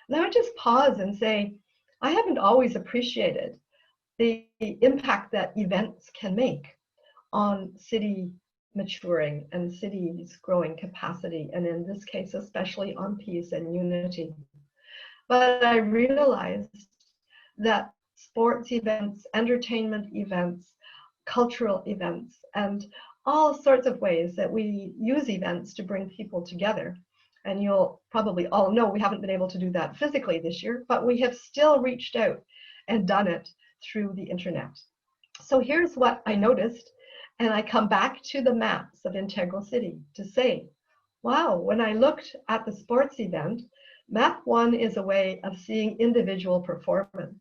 And I would just pause and say, I haven't always appreciated the impact that events can make on city maturing and cities growing capacity, and in this case, especially on peace and unity. But I realized that sports events, entertainment events, cultural events, and all sorts of ways that we use events to bring people together. And you'll probably all know we haven't been able to do that physically this year, but we have still reached out and done it through the internet. So here's what I noticed, and I come back to the maps of Integral City to say, wow, when I looked at the sports event, map 1 is a way of seeing individual performance.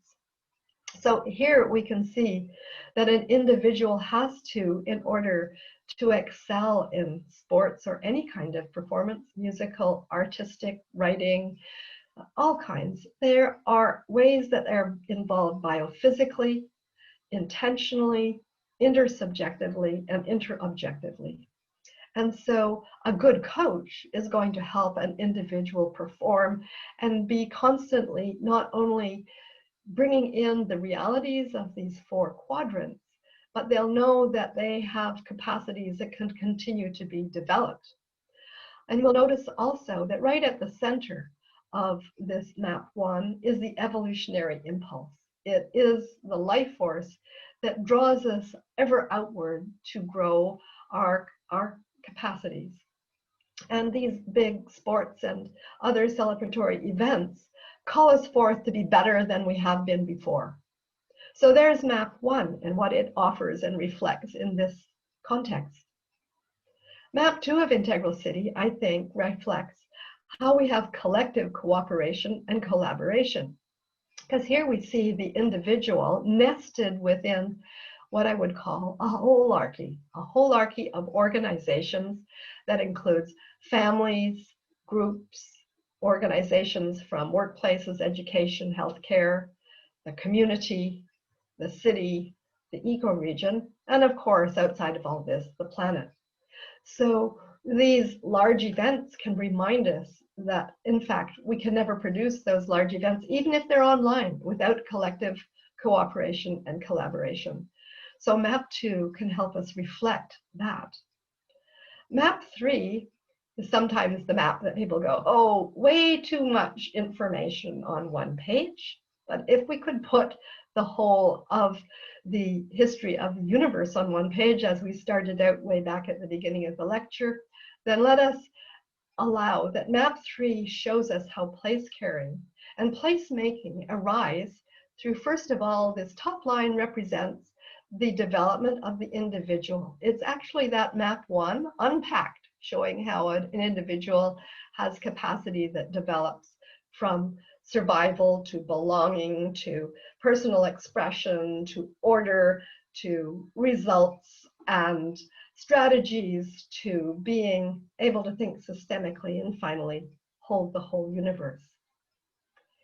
So here we can see that an individual has to, in order to excel in sports or any kind of performance, musical, artistic, writing, all kinds, there are ways that are involved biophysically, intentionally, intersubjectively, and interobjectively. And so a good coach is going to help an individual perform and be constantly not only bringing in the realities of these 4 quadrants, but they'll know that they have capacities that can continue to be developed. And you'll notice also that right at the center of this map 1 is the evolutionary impulse. It is the life force that draws us ever outward to grow our capacities. And these big sports and other celebratory events call us forth to be better than we have been before. So there's map 1 and what it offers and reflects in this context. Map 2 of Integral City, I think, reflects how we have collective cooperation and collaboration. Because here we see the individual nested within what I would call a holarchy of organizations that includes families, groups, organizations from workplaces, education, healthcare, the community, the city, the ecoregion, and of course, outside of all this, the planet. So these large events can remind us that, in fact, we can never produce those large events, even if they're online, without collective cooperation and collaboration. So map 2 can help us reflect that. Map 3 is sometimes the map that people go, oh, way too much information on one page. But if we could put the whole of the history of the universe on one page, as we started out way back at the beginning of the lecture, then let us allow that map 3 shows us how place caring and placemaking arise through, first of all, this top line represents the development of the individual. It's actually that map 1 unpacked, showing how an individual has capacity that develops from survival to belonging to personal expression to order to results and strategies to being able to think systemically and finally hold the whole universe.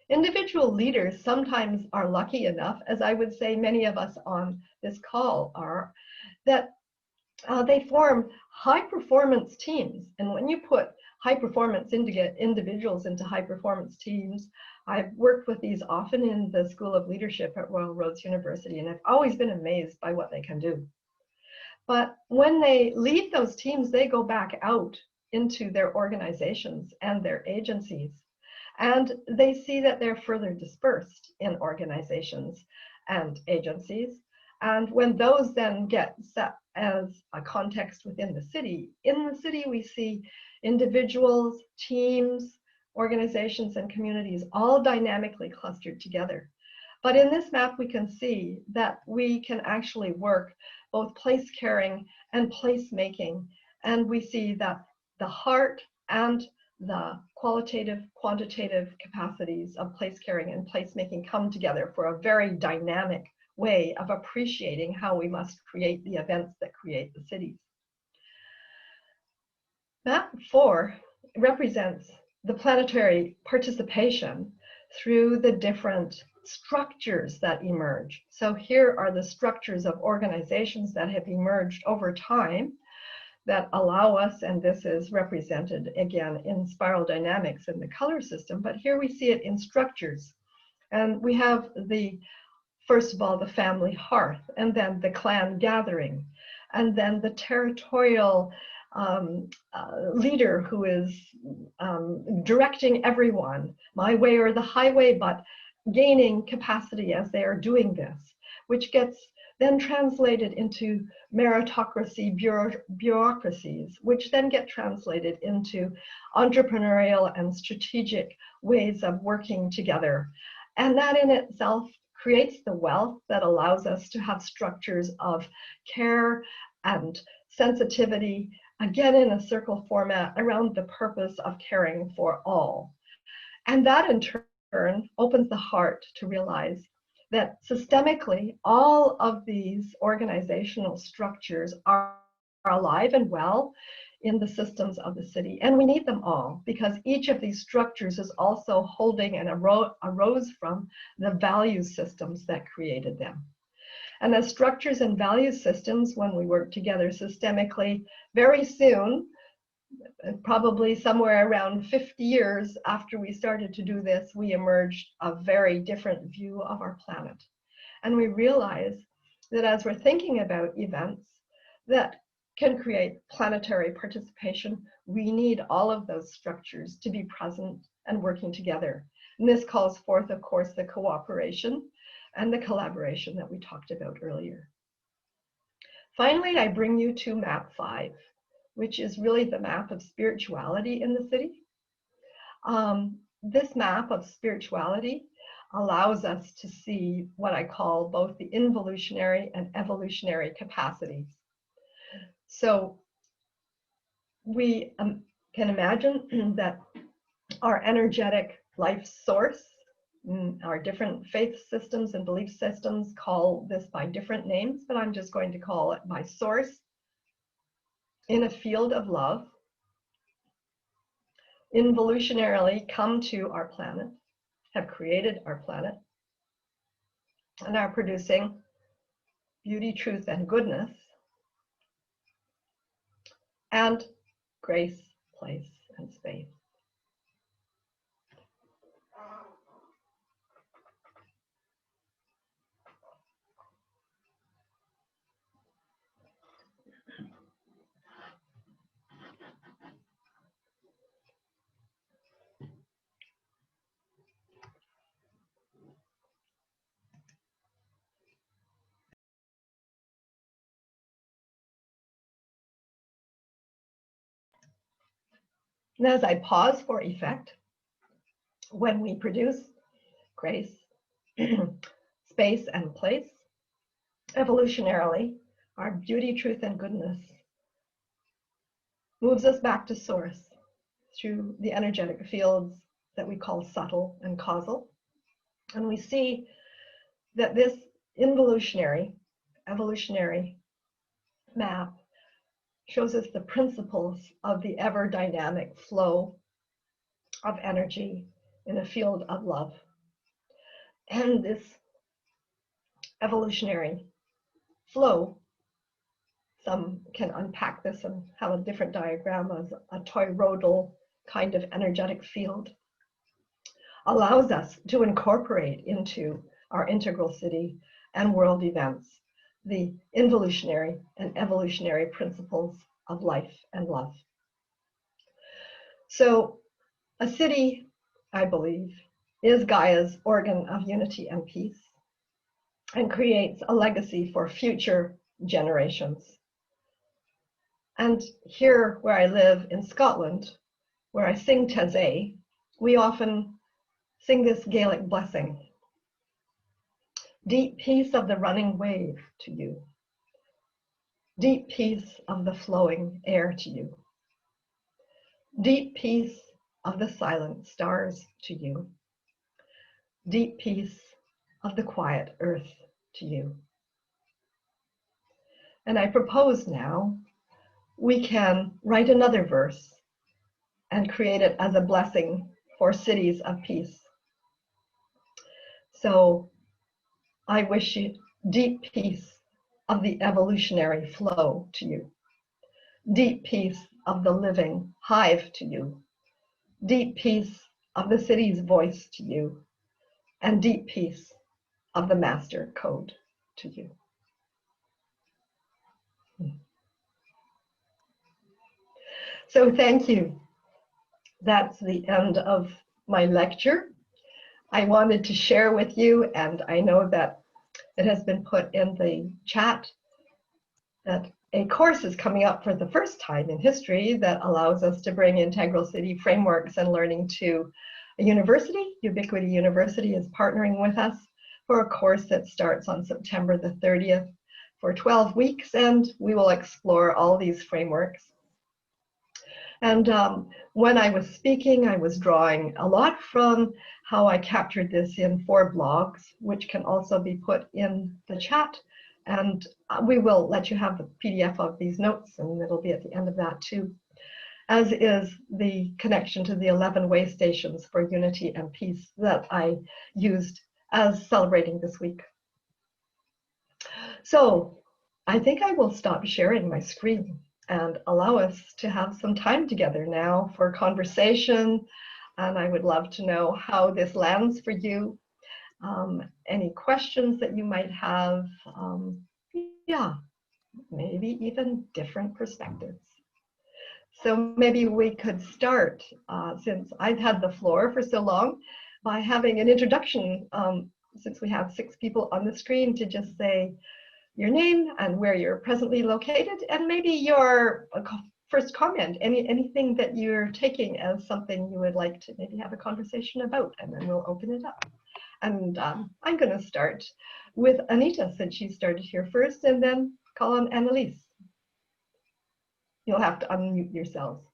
Individual leaders sometimes are lucky enough, as I would say many of us on this call are, that they form high performance teams. And when you put high performance individuals into high performance teams, I've worked with these often in the School of Leadership at Royal Roads University, and I've always been amazed by what they can do. But when they leave those teams, they go back out into their organizations and their agencies. And they see that they're further dispersed in organizations and agencies. And when those then get set as a context within the city, in the city we see individuals, teams, organizations, and communities all dynamically clustered together. But in this map, we can see that we can actually work both place caring and placemaking. And we see that the heart and the qualitative, quantitative capacities of place caring and placemaking come together for a very dynamic way of appreciating how we must create the events that create the cities. Map 4 represents the planetary participation through the different structures that emerge. So here are the structures of organizations that have emerged over time that allow us, and this is represented again in spiral dynamics in the color system, but here we see it in structures. And we have the, first of all, the family hearth, and then the clan gathering, and then the territorial leader who is directing everyone, my way or the highway, but gaining capacity as they are doing this, which gets then translated into meritocracy bureaucracies, which then get translated into entrepreneurial and strategic ways of working together. And that in itself creates the wealth that allows us to have structures of care and sensitivity, again in a circle format, around the purpose of caring for all. And that in turn opens the heart to realize that systemically, all of these organizational structures are alive and well in the systems of the city. And we need them all, because each of these structures is also holding and arose from the value systems that created them. And as structures and value systems, when we work together systemically, very soon, probably somewhere around 50 years after we started to do this, we emerged a very different view of our planet. And we realize that as we're thinking about events that can create planetary participation, we need all of those structures to be present and working together. And this calls forth, of course, the cooperation and the collaboration that we talked about earlier. Finally, I bring you to map 5, which is really the map of spirituality in the city. This map of spirituality allows us to see what I call both the involutionary and evolutionary capacities. So we can imagine that our energetic life source. Our different faith systems and belief systems call this by different names, but I'm just going to call it my source in a field of love, involutionarily come to our planet, have created our planet, and are producing beauty, truth, and goodness, and grace, place, and space. And as I pause for effect, when we produce grace, space, and place, evolutionarily, our beauty, truth, and goodness moves us back to source through the energetic fields that we call subtle and causal. And we see that this evolutionary map shows us the principles of the ever dynamic flow of energy in a field of love. And this evolutionary flow, some can unpack this and have a different diagram as a toroidal kind of energetic field, allows us to incorporate into our integral city and world events the involutionary and evolutionary principles of life and love. So a city, I believe, is Gaia's organ of unity and peace, and creates a legacy for future generations. And here where I live in Scotland, where I sing Taizé, we often sing this Gaelic blessing. Deep peace of the running wave to you. Deep peace of the flowing air to you. Deep peace of the silent stars to you. Deep peace of the quiet earth to you. And I propose now we can write another verse and create it as a blessing for cities of peace. So I wish you deep peace of the evolutionary flow to you. Deep peace of the living hive to you. Deep peace of the city's voice to you. And deep peace of the master code to you. So thank you. That's the end of my lecture. I wanted to share with you, and I know that it has been put in the chat, that a course is coming up for the first time in history that allows us to bring integral city frameworks and learning to a university. Ubiquity University is partnering with us for a course that starts on September the 30th for 12 weeks, and we will explore all these frameworks. And when I was speaking, I was drawing a lot from how I captured this in 4 blogs, which can also be put in the chat. And we will let you have the PDF of these notes, and it'll be at the end of that too, as is the connection to the 11 way stations for unity and peace that I used as celebrating this week. So I think I will stop sharing my screen and allow us to have some time together now for conversation. And I would love to know how this lands for you. Any questions that you might have. Yeah, maybe even different perspectives. So maybe we could start, since I've had the floor for so long, by having an introduction, since we have 6 people on the screen, to just say your name and where you're presently located, and maybe your first comment, anything that you're taking as something you would like to maybe have a conversation about, and then we'll open it up. And I'm going to start with Anita, since she started here first, and then call on Annalise. You'll have to unmute yourselves.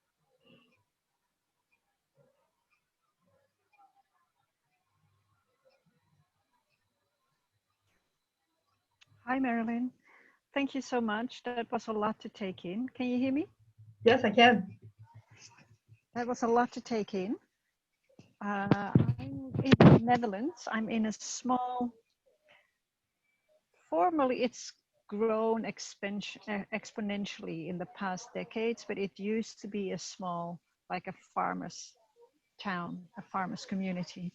Hi, Marilyn. Thank you so much. That was a lot to take in. Can you hear me? Yes, I can. That was a lot to take in. I'm in the Netherlands. I'm in a small, formerly it's grown exponentially in the past decades, but it used to be a small, like a farmer's town, a farmer's community.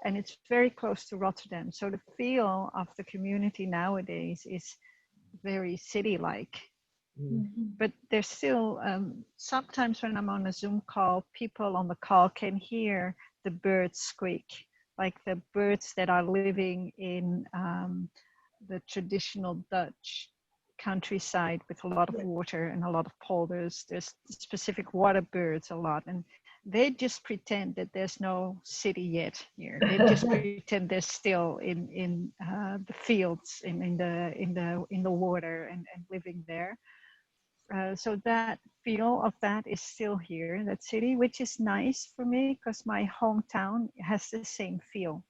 And it's very close to Rotterdam. So the feel of the community nowadays is very city-like. But there's still, sometimes when I'm on a Zoom call, people on the call can hear the birds squeak, like the birds that are living in the traditional Dutch countryside with a lot of water and a lot of polders. There's specific water birds a lot, and they just pretend that there's no city yet here. They just pretend they're still in the fields, in the water, and living there. So that feel of that is still here in that city, which is nice for me because my hometown has the same feel.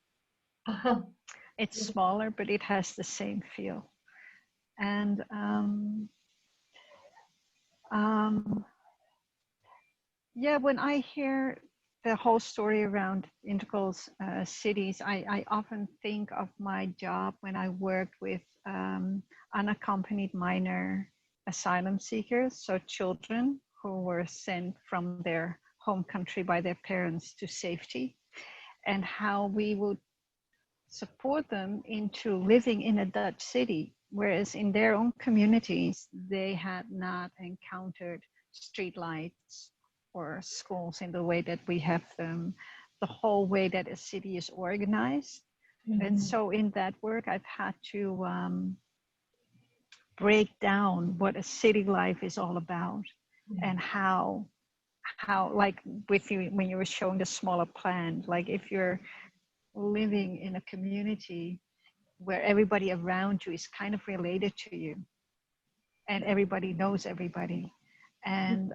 It's smaller, but it has the same feel. And yeah, when I hear the whole story around integral cities, I often think of my job when I worked with unaccompanied minor asylum seekers, so children who were sent from their home country by their parents to safety, and how we would support them into living in a Dutch city, whereas in their own communities, they had not encountered streetlights or schools in the way that we have them, the whole way that a city is organized. And so in that work, I've had to break down what a city life is all about, and how like with you when you were showing the smaller plant, like if you're living in a community where everybody around you is kind of related to you and everybody knows everybody, and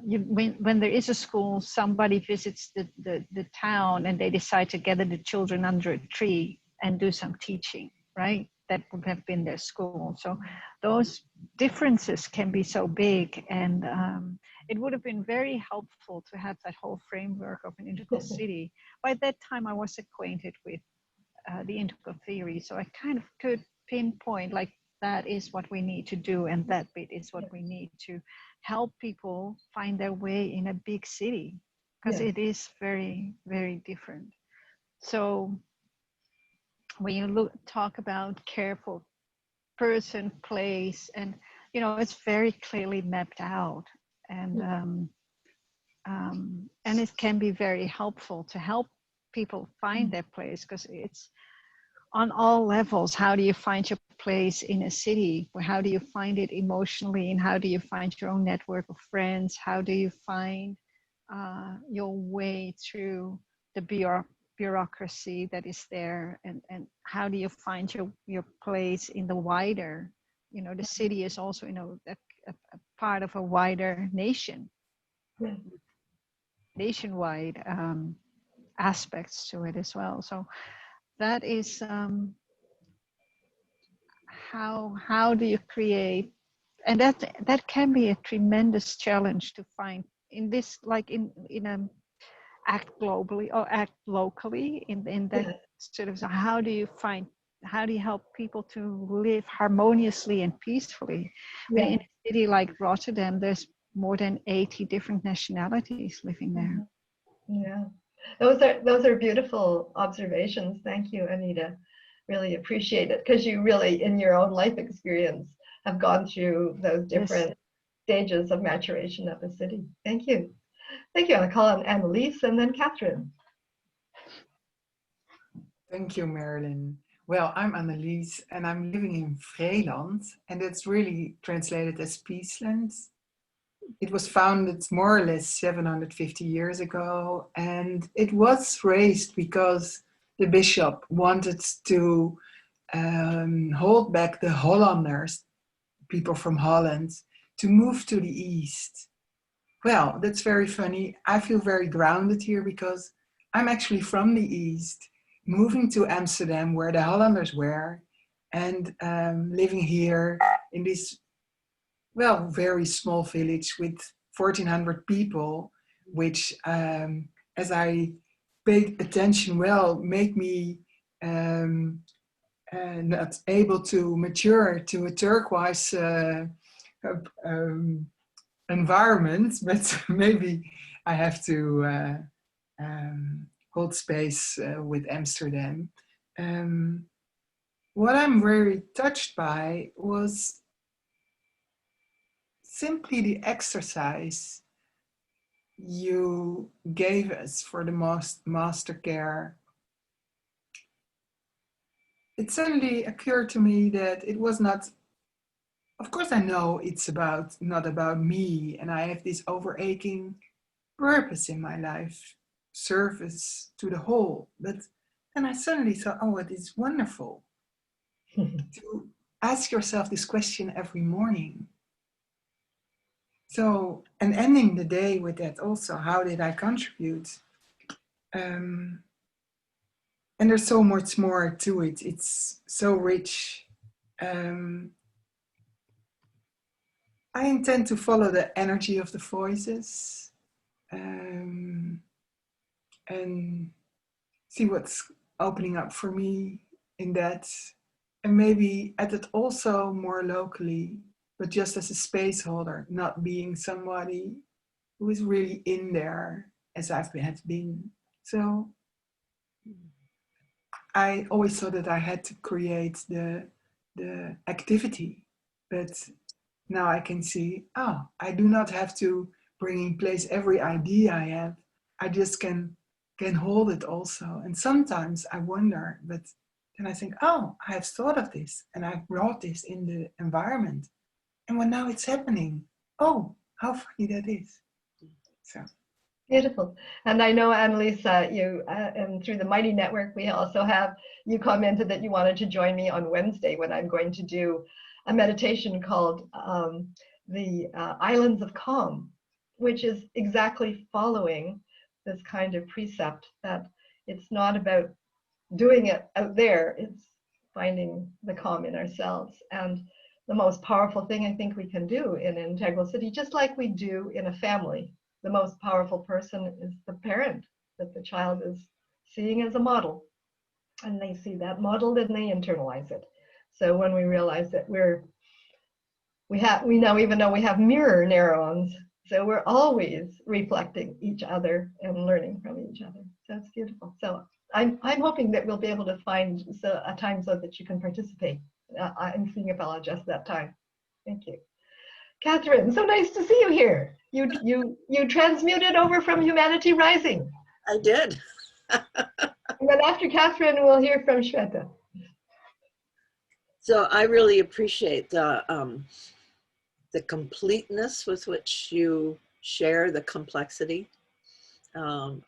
when there is a school, somebody visits the town and they decide to gather the children under a tree and do some teaching, right? That would have been their school. So those differences can be so big, and it would have been very helpful to have that whole framework of an integral city. By that time I was acquainted with the integral theory, so I kind of could pinpoint like that is what we need to do, and that bit is what we need to help people find their way in a big city, because it is very, very different. So when you talk about careful person, place, and it's very clearly mapped out, and it can be very helpful to help people find their place, because it's on all levels. How do you find your place in a city? How do you find it emotionally? And how do you find your own network of friends? How do you find your way through the bureaucracy that is there? And how do you find your place in the wider, the city is also, a part of a wider nation, nationwide aspects to it as well. So that is how do you create, and that can be a tremendous challenge to find in this, like in a act globally or act locally in that sort of, how do you help people to live harmoniously and peacefully? I mean, in a city like Rotterdam, there's more than 80 different nationalities living there. Yeah, those are beautiful observations. Thank you, Anita. Really appreciate it, because you really, in your own life experience, have gone through those different stages of maturation of a city. Thank you. Thank you. I'll call on Annelies and then Catherine. Thank you, Marilyn. Well, I'm Annelies and I'm living in Vreeland, and it's really translated as Peaceland. It was founded more or less 750 years ago, and it was raised because the bishop wanted to hold back the Hollanders, people from Holland, to move to the east. Well, that's very funny. I feel very grounded here because I'm actually from the east, moving to Amsterdam, where the Hollanders were, and living here in this, well, very small village with 1,400 people, which, as I paid attention well, made me not able to mature to a turquoise environment, but maybe I have to hold space with Amsterdam. What I'm very touched by was simply the exercise you gave us for the master care. It suddenly occurred to me that it was not, of course I know it's not about me, and I have this overaching purpose in my life, service to the whole. But then I suddenly thought, oh, it is wonderful to ask yourself this question every morning. So, and ending the day with that also, how did I contribute? And there's so much more to it. It's so rich. I intend to follow the energy of the voices and see what's opening up for me in that. And maybe at it also more locally, but just as a space holder, not being somebody who is really in there as have been. So I always thought that I had to create the activity, but now I can see, oh, I do not have to bring in place every idea I have. I just can hold it also. And sometimes I wonder, but then I think, oh, I have thought of this and I've brought this in the environment. And when now it's happening, oh, how funny that is. So. Beautiful. And I know, Annalisa, you, and through the Mighty Network, we also have, you commented that you wanted to join me on Wednesday when I'm going to do a meditation called the Islands of Calm, which is exactly following this kind of precept that it's not about doing it out there, it's finding the calm in ourselves. And the most powerful thing I think we can do in an integral city, just like we do in a family, the most powerful person is the parent that the child is seeing as a model. And they see that model and they internalize it. So when we realize that we now even know we have mirror neurons, so we're always reflecting each other and learning from each other. So that's beautiful. So I'm hoping that we'll be able to find a time so that you can participate. I'm seeing if I'll adjust that time. Thank you. Catherine, so nice to see you here. You transmuted over from Humanity Rising. I did. And then after Catherine, we'll hear from Shweta. So I really appreciate the completeness with which you share the complexity, and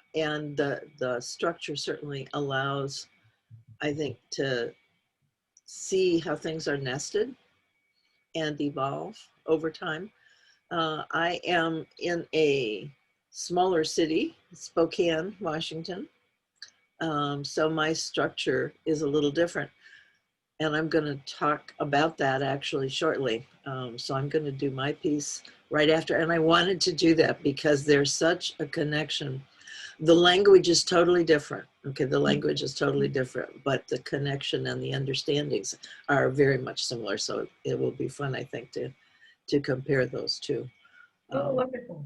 the structure certainly allows, I think, to see how things are nested and evolve over time. I am in a smaller city, Spokane, Washington. So my structure is a little different. And I'm going to talk about that actually shortly. So I'm going to do my piece right after. And I wanted to do that because there's such a connection. The language is totally different. Okay, the language is totally different, but the connection and the understandings are very much similar. So it will be fun, I think, to compare those two. Oh, wonderful.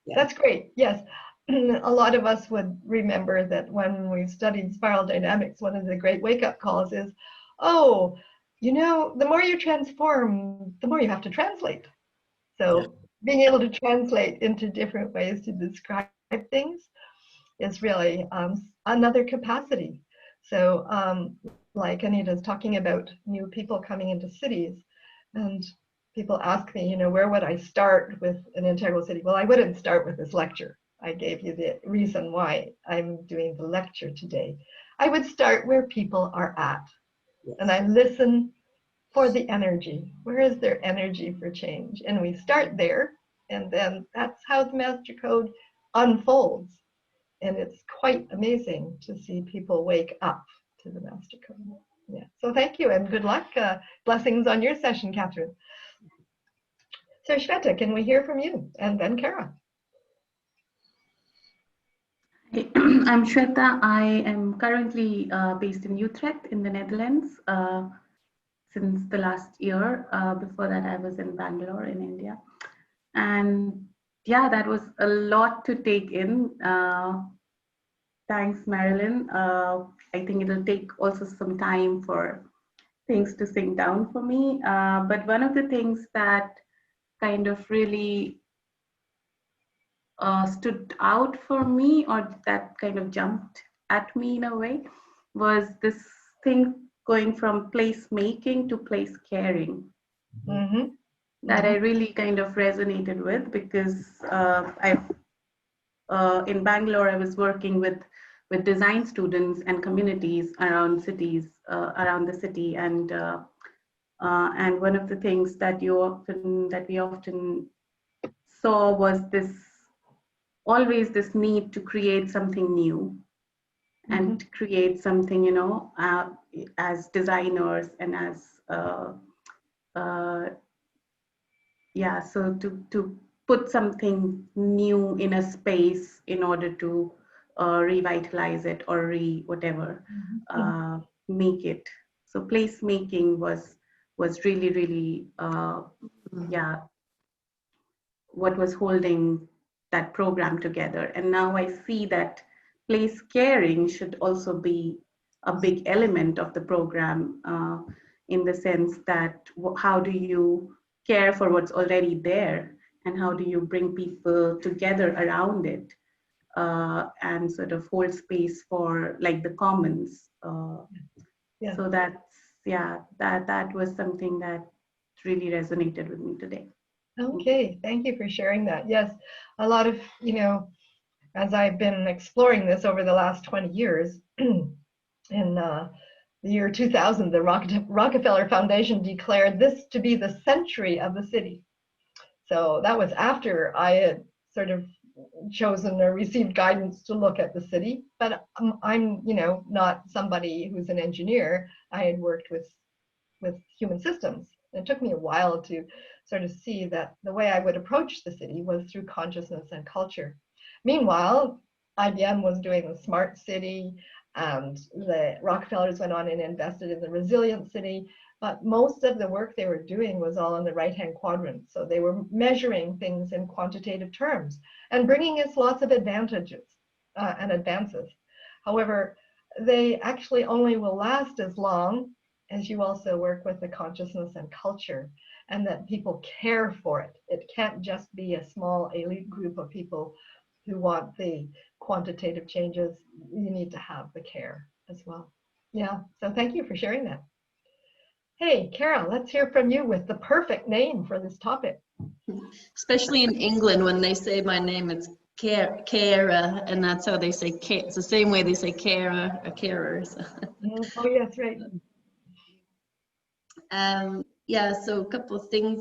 Yeah. That's great. Yes. A lot of us would remember that when we studied spiral dynamics, one of the great wake-up calls is, oh, you know, the more you transform, the more you have to translate. So being able to translate into different ways to describe things is really another capacity. So like Anita's talking about new people coming into cities, and people ask me, you know, where would I start with an integral city? Well, I wouldn't start with this lecture. I gave you the reason why I'm doing the lecture today. I would start where people are at. And I listen for the energy. Where is their energy for change? And we start there, and then that's how the Master Code unfolds. And it's quite amazing to see people wake up to the master code. Yeah. So thank you and good luck. Blessings on your session, Catherine. So Shweta, can we hear from you? And then Kara. I'm Shweta. I am currently based in Utrecht in the Netherlands since the last year. Before that, I was in Bangalore in India. And yeah, that was a lot to take in. Thanks, Marilyn. I think it'll take also some time for things to sink down for me. But one of the things that kind of really stood out for me, or that kind of jumped at me in a way, was this thing going from placemaking to place caring. Mm-hmm. That I really kind of resonated with, because in Bangalore, I was working with design students and communities around cities, around the city, and one of the things that we often saw was always this need to create something new, and create something, as designers and as so to put something new in a space in order to revitalize it or make it. So placemaking was really what was holding that program together. And now I see that place caring should also be a big element of the program, in the sense that how do you care for what's already there, and how do you bring people together around it, and sort of hold space for like the commons. So that was something that really resonated with me today. Okay, thank you for sharing that. Yes, a lot of, as I've been exploring this over the last 20 years, in the year 2000, the Rockefeller Foundation declared this to be the century of the city. So that was after I had sort of chosen or received guidance to look at the city. But I'm, not somebody who's an engineer. I had worked with human systems. It took me a while to sort of see that the way I would approach the city was through consciousness and culture. Meanwhile, IBM was doing the smart city, and the Rockefellers went on and invested in the resilient city. But most of the work they were doing was all in the right-hand quadrant. So they were measuring things in quantitative terms and bringing us lots of advantages and advances. However, they actually only will last as long as you also work with the consciousness and culture, and that people care for it. It can't just be a small elite group of people who want the quantitative changes. You need to have the care as well. Yeah, so thank you for sharing that. Hey, Carol, let's hear from you with the perfect name for this topic. Especially in England, when they say my name, it's Cara, and that's how they say Cara. It's the same way they say Cara or Carers. Oh, yes, right. Yeah, so a couple of things.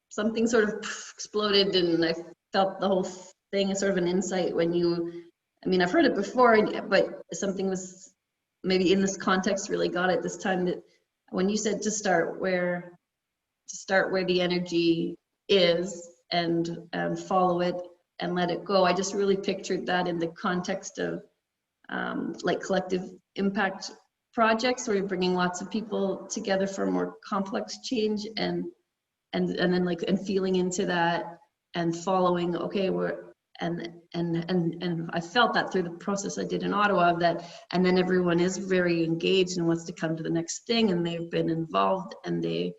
Something sort of exploded, and I felt the whole thing as sort of an insight when I've heard it before, but something was maybe in this context really got it this time, that when you said to start where the energy is and follow it and let it go. I just really pictured that in the context of like collective impact projects, where you're bringing lots of people together for more complex change, and then like and feeling into that and following. Okay, and I felt that through the process I did in Ottawa, that, and then everyone is very engaged and wants to come to the next thing, and they've been involved, and they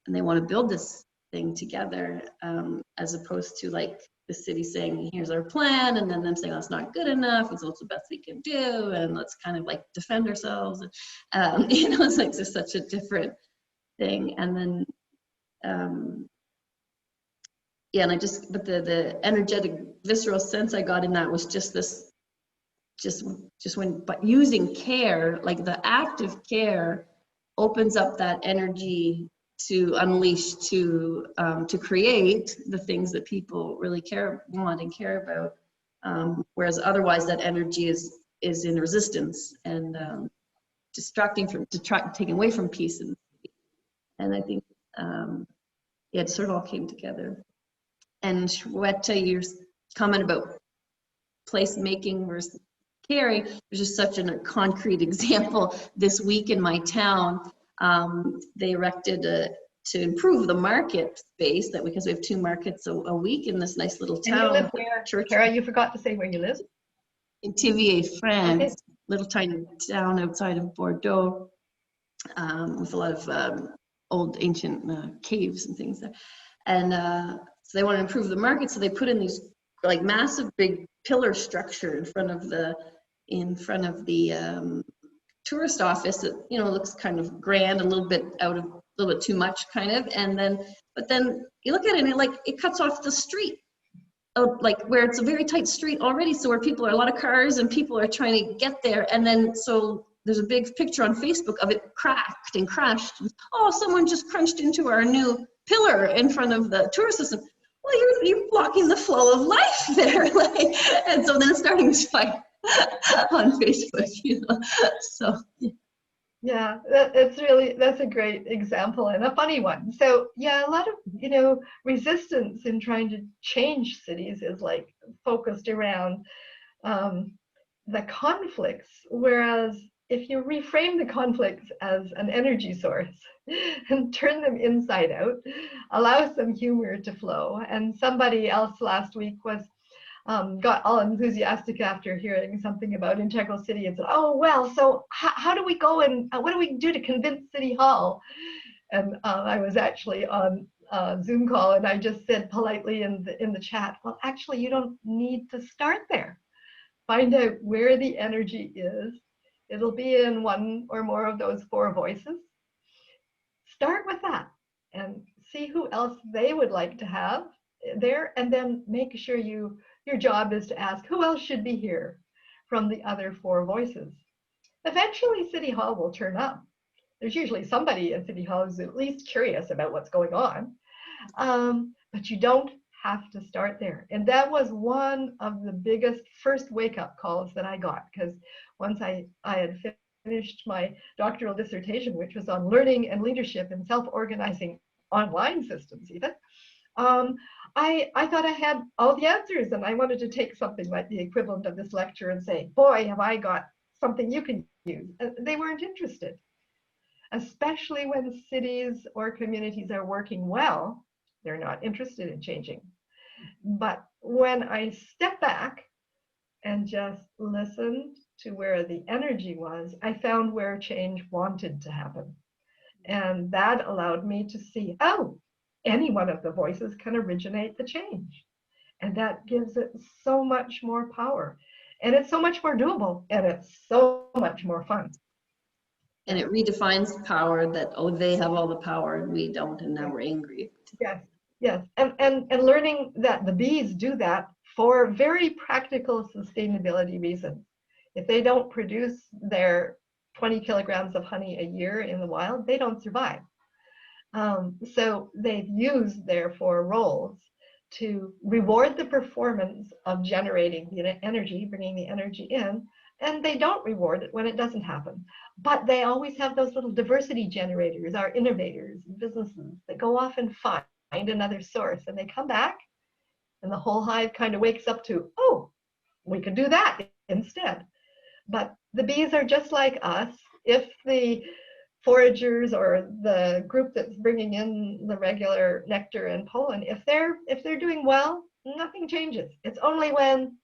want to build this thing together, as opposed to like the city saying, here's our plan, and then them saying, that's not good enough, it's also the best we can do, and let's kind of like defend ourselves. It's like just such a different thing. And then but the energetic visceral sense I got in that was just this, but using care, like the act of care opens up that energy to unleash, to create the things that people really want and care about. Whereas otherwise that energy is is in resistance and taking away from peace. And I think it sort of all came together. And Shweta, your comment about placemaking versus Carrie was just such a concrete example. This week in my town, they erected to improve the market space, that because we have 2 markets a week in this nice little town. And you live where? Church. Kara, you forgot to say where you live. In Thiviers, France, Okay. little tiny town outside of Bordeaux, with a lot of old ancient caves and things there. And so they want to improve the market, so they put in these like massive big pillar structure in front of the tourist office that, you know, looks kind of grand, a little bit too much kind of, but then you look at it and it cuts off the street, like where it's a very tight street already, so where people are a lot of cars and people are trying to get there, and then so there's a big picture on Facebook of it cracked and crashed. Oh, someone just crunched into our new pillar in front of the tourist system. Well, you're blocking the flow of life there, and so then it's starting to fight on Facebook, you know. So Yeah, that's a great example and a funny one. So yeah, a lot of, you know, resistance in trying to change cities is like focused around the conflicts, whereas if you reframe the conflicts as an energy source and turn them inside out, allow some humor to flow. And somebody else last week was got all enthusiastic after hearing something about Integral City and said, oh, well, so how do we go and what do we do to convince City Hall? And I was actually on a Zoom call, and I just said politely in the chat, well, actually, you don't need to start there. Find out where the energy is. It'll be in one or more of those 4 voices. Start with that and see who else they would like to have there, and then make sure your job is to ask who else should be here from the other 4 voices. Eventually, City Hall will turn up. There's usually somebody in City Hall who's at least curious about what's going on, but you don't have to start there. And that was one of the biggest first wake-up calls that I got, because once I had finished my doctoral dissertation, which was on learning and leadership and self-organizing online systems even, I thought I had all the answers, and I wanted to take something like the equivalent of this lecture and say, boy, have I got something you can use. They weren't interested, especially when cities or communities are working well. They're not interested in changing. But when I stepped back and just listened to where the energy was, I found where change wanted to happen. And that allowed me to see, oh, any one of the voices can originate the change. And that gives it so much more power. And it's so much more doable, and it's so much more fun. And it redefines power, that, oh, they have all the power and we don't, and now we're angry. Yes, yes. And learning that the bees do that for very practical sustainability reasons. If they don't produce their 20 kilograms of honey a year in the wild, they don't survive. So they've used their 4 roles to reward the performance of generating the energy, bringing the energy in, and they don't reward it when it doesn't happen. But they always have those little diversity generators, our innovators, businesses that go off and find another source, and they come back, and the whole hive kind of wakes up to, oh, we could do that instead. But the bees are just like us. If the foragers or the group that's bringing in the regular nectar and pollen, if they're doing well, nothing changes. It's only when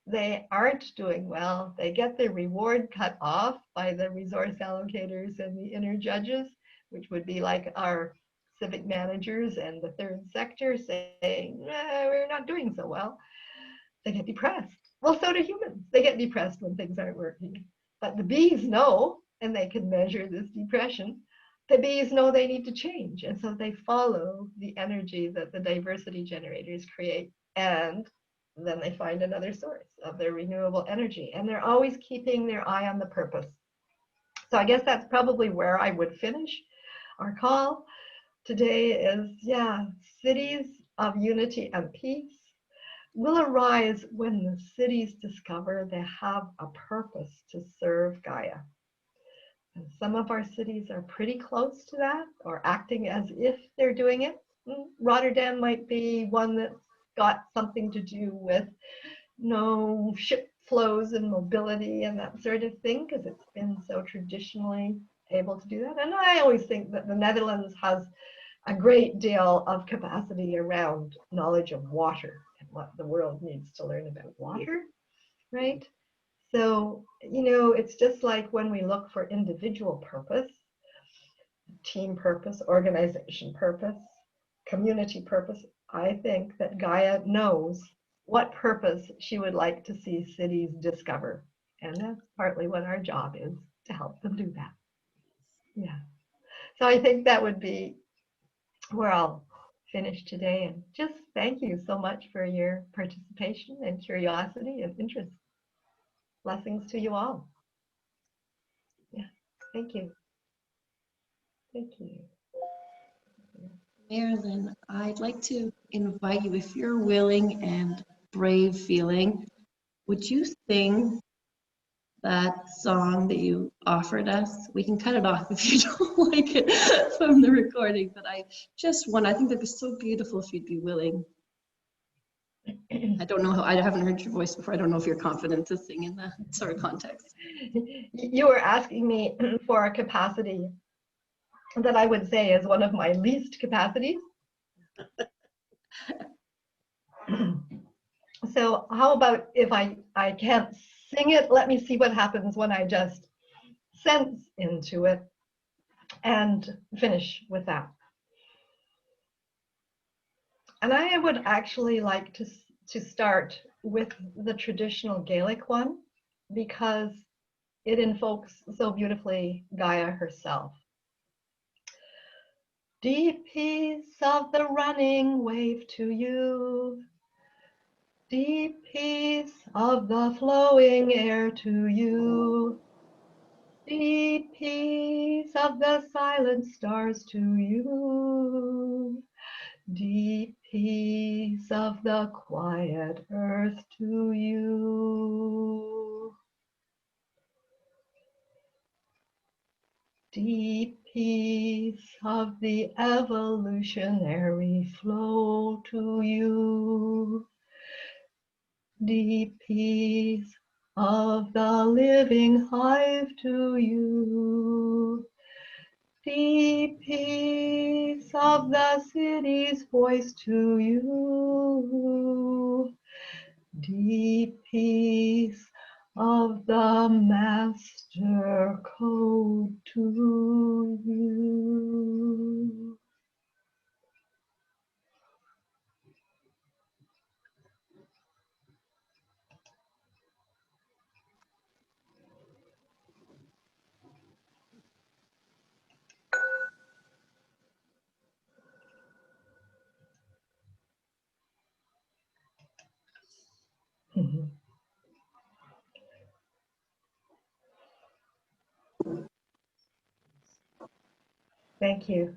they aren't doing well, they get their reward cut off by the resource allocators and the inner judges, which would be like our civic managers and the 3rd sector, saying, we're not doing so well. They get depressed. Well, so do humans. They get depressed when things aren't working. But the bees know, and they can measure this depression, the bees know they need to change. And so they follow the energy that the diversity generators create. And then they find another source of their renewable energy. And they're always keeping their eye on the purpose. So I guess that's probably where I would finish our call today is, yeah, cities of unity and peace. will arise when the cities discover they have a purpose to serve Gaia. And some of our cities are pretty close to that, or acting as if they're doing it. Rotterdam might be one that's got something to do with no ship flows and mobility and that sort of thing, because it's been so traditionally able to do that. And I always think that the Netherlands has a great deal of capacity around knowledge of water and what the world needs to learn about water, right? So, you know, it's just like when we look for individual purpose, team purpose, organization purpose, community purpose, I think that Gaia knows what purpose she would like to see cities discover. And that's partly what our job is, to help them do that. Yeah. So I think that would be where I'll finish today. And just thank you so much for your participation and curiosity and interest. Blessings to you all. Yeah, thank you. Thank you. Marilyn, I'd like to invite you, if you're willing and brave feeling, would you sing that song that you offered us? We can cut it off if you don't like it from the recording, but I think that'd be so beautiful if you'd be willing. I don't know how, I haven't heard your voice before. I don't know if you're confident to sing in that sort of context. You were asking me for a capacity that I would say is one of my least capacities. So how about if I can't sing it, let me see what happens when I just sense into it and finish with that. And I would actually like to start with the traditional Gaelic one, because it invokes so beautifully Gaia herself. Deep peace of the running wave to you. Deep peace of the flowing air to you. Deep peace of the silent stars to you. Deep peace of the quiet earth to you. Deep peace of the evolutionary flow to you. Deep peace of the living hive to you. Deep peace of the city's voice to you. Deep peace of the master code to you. Thank you.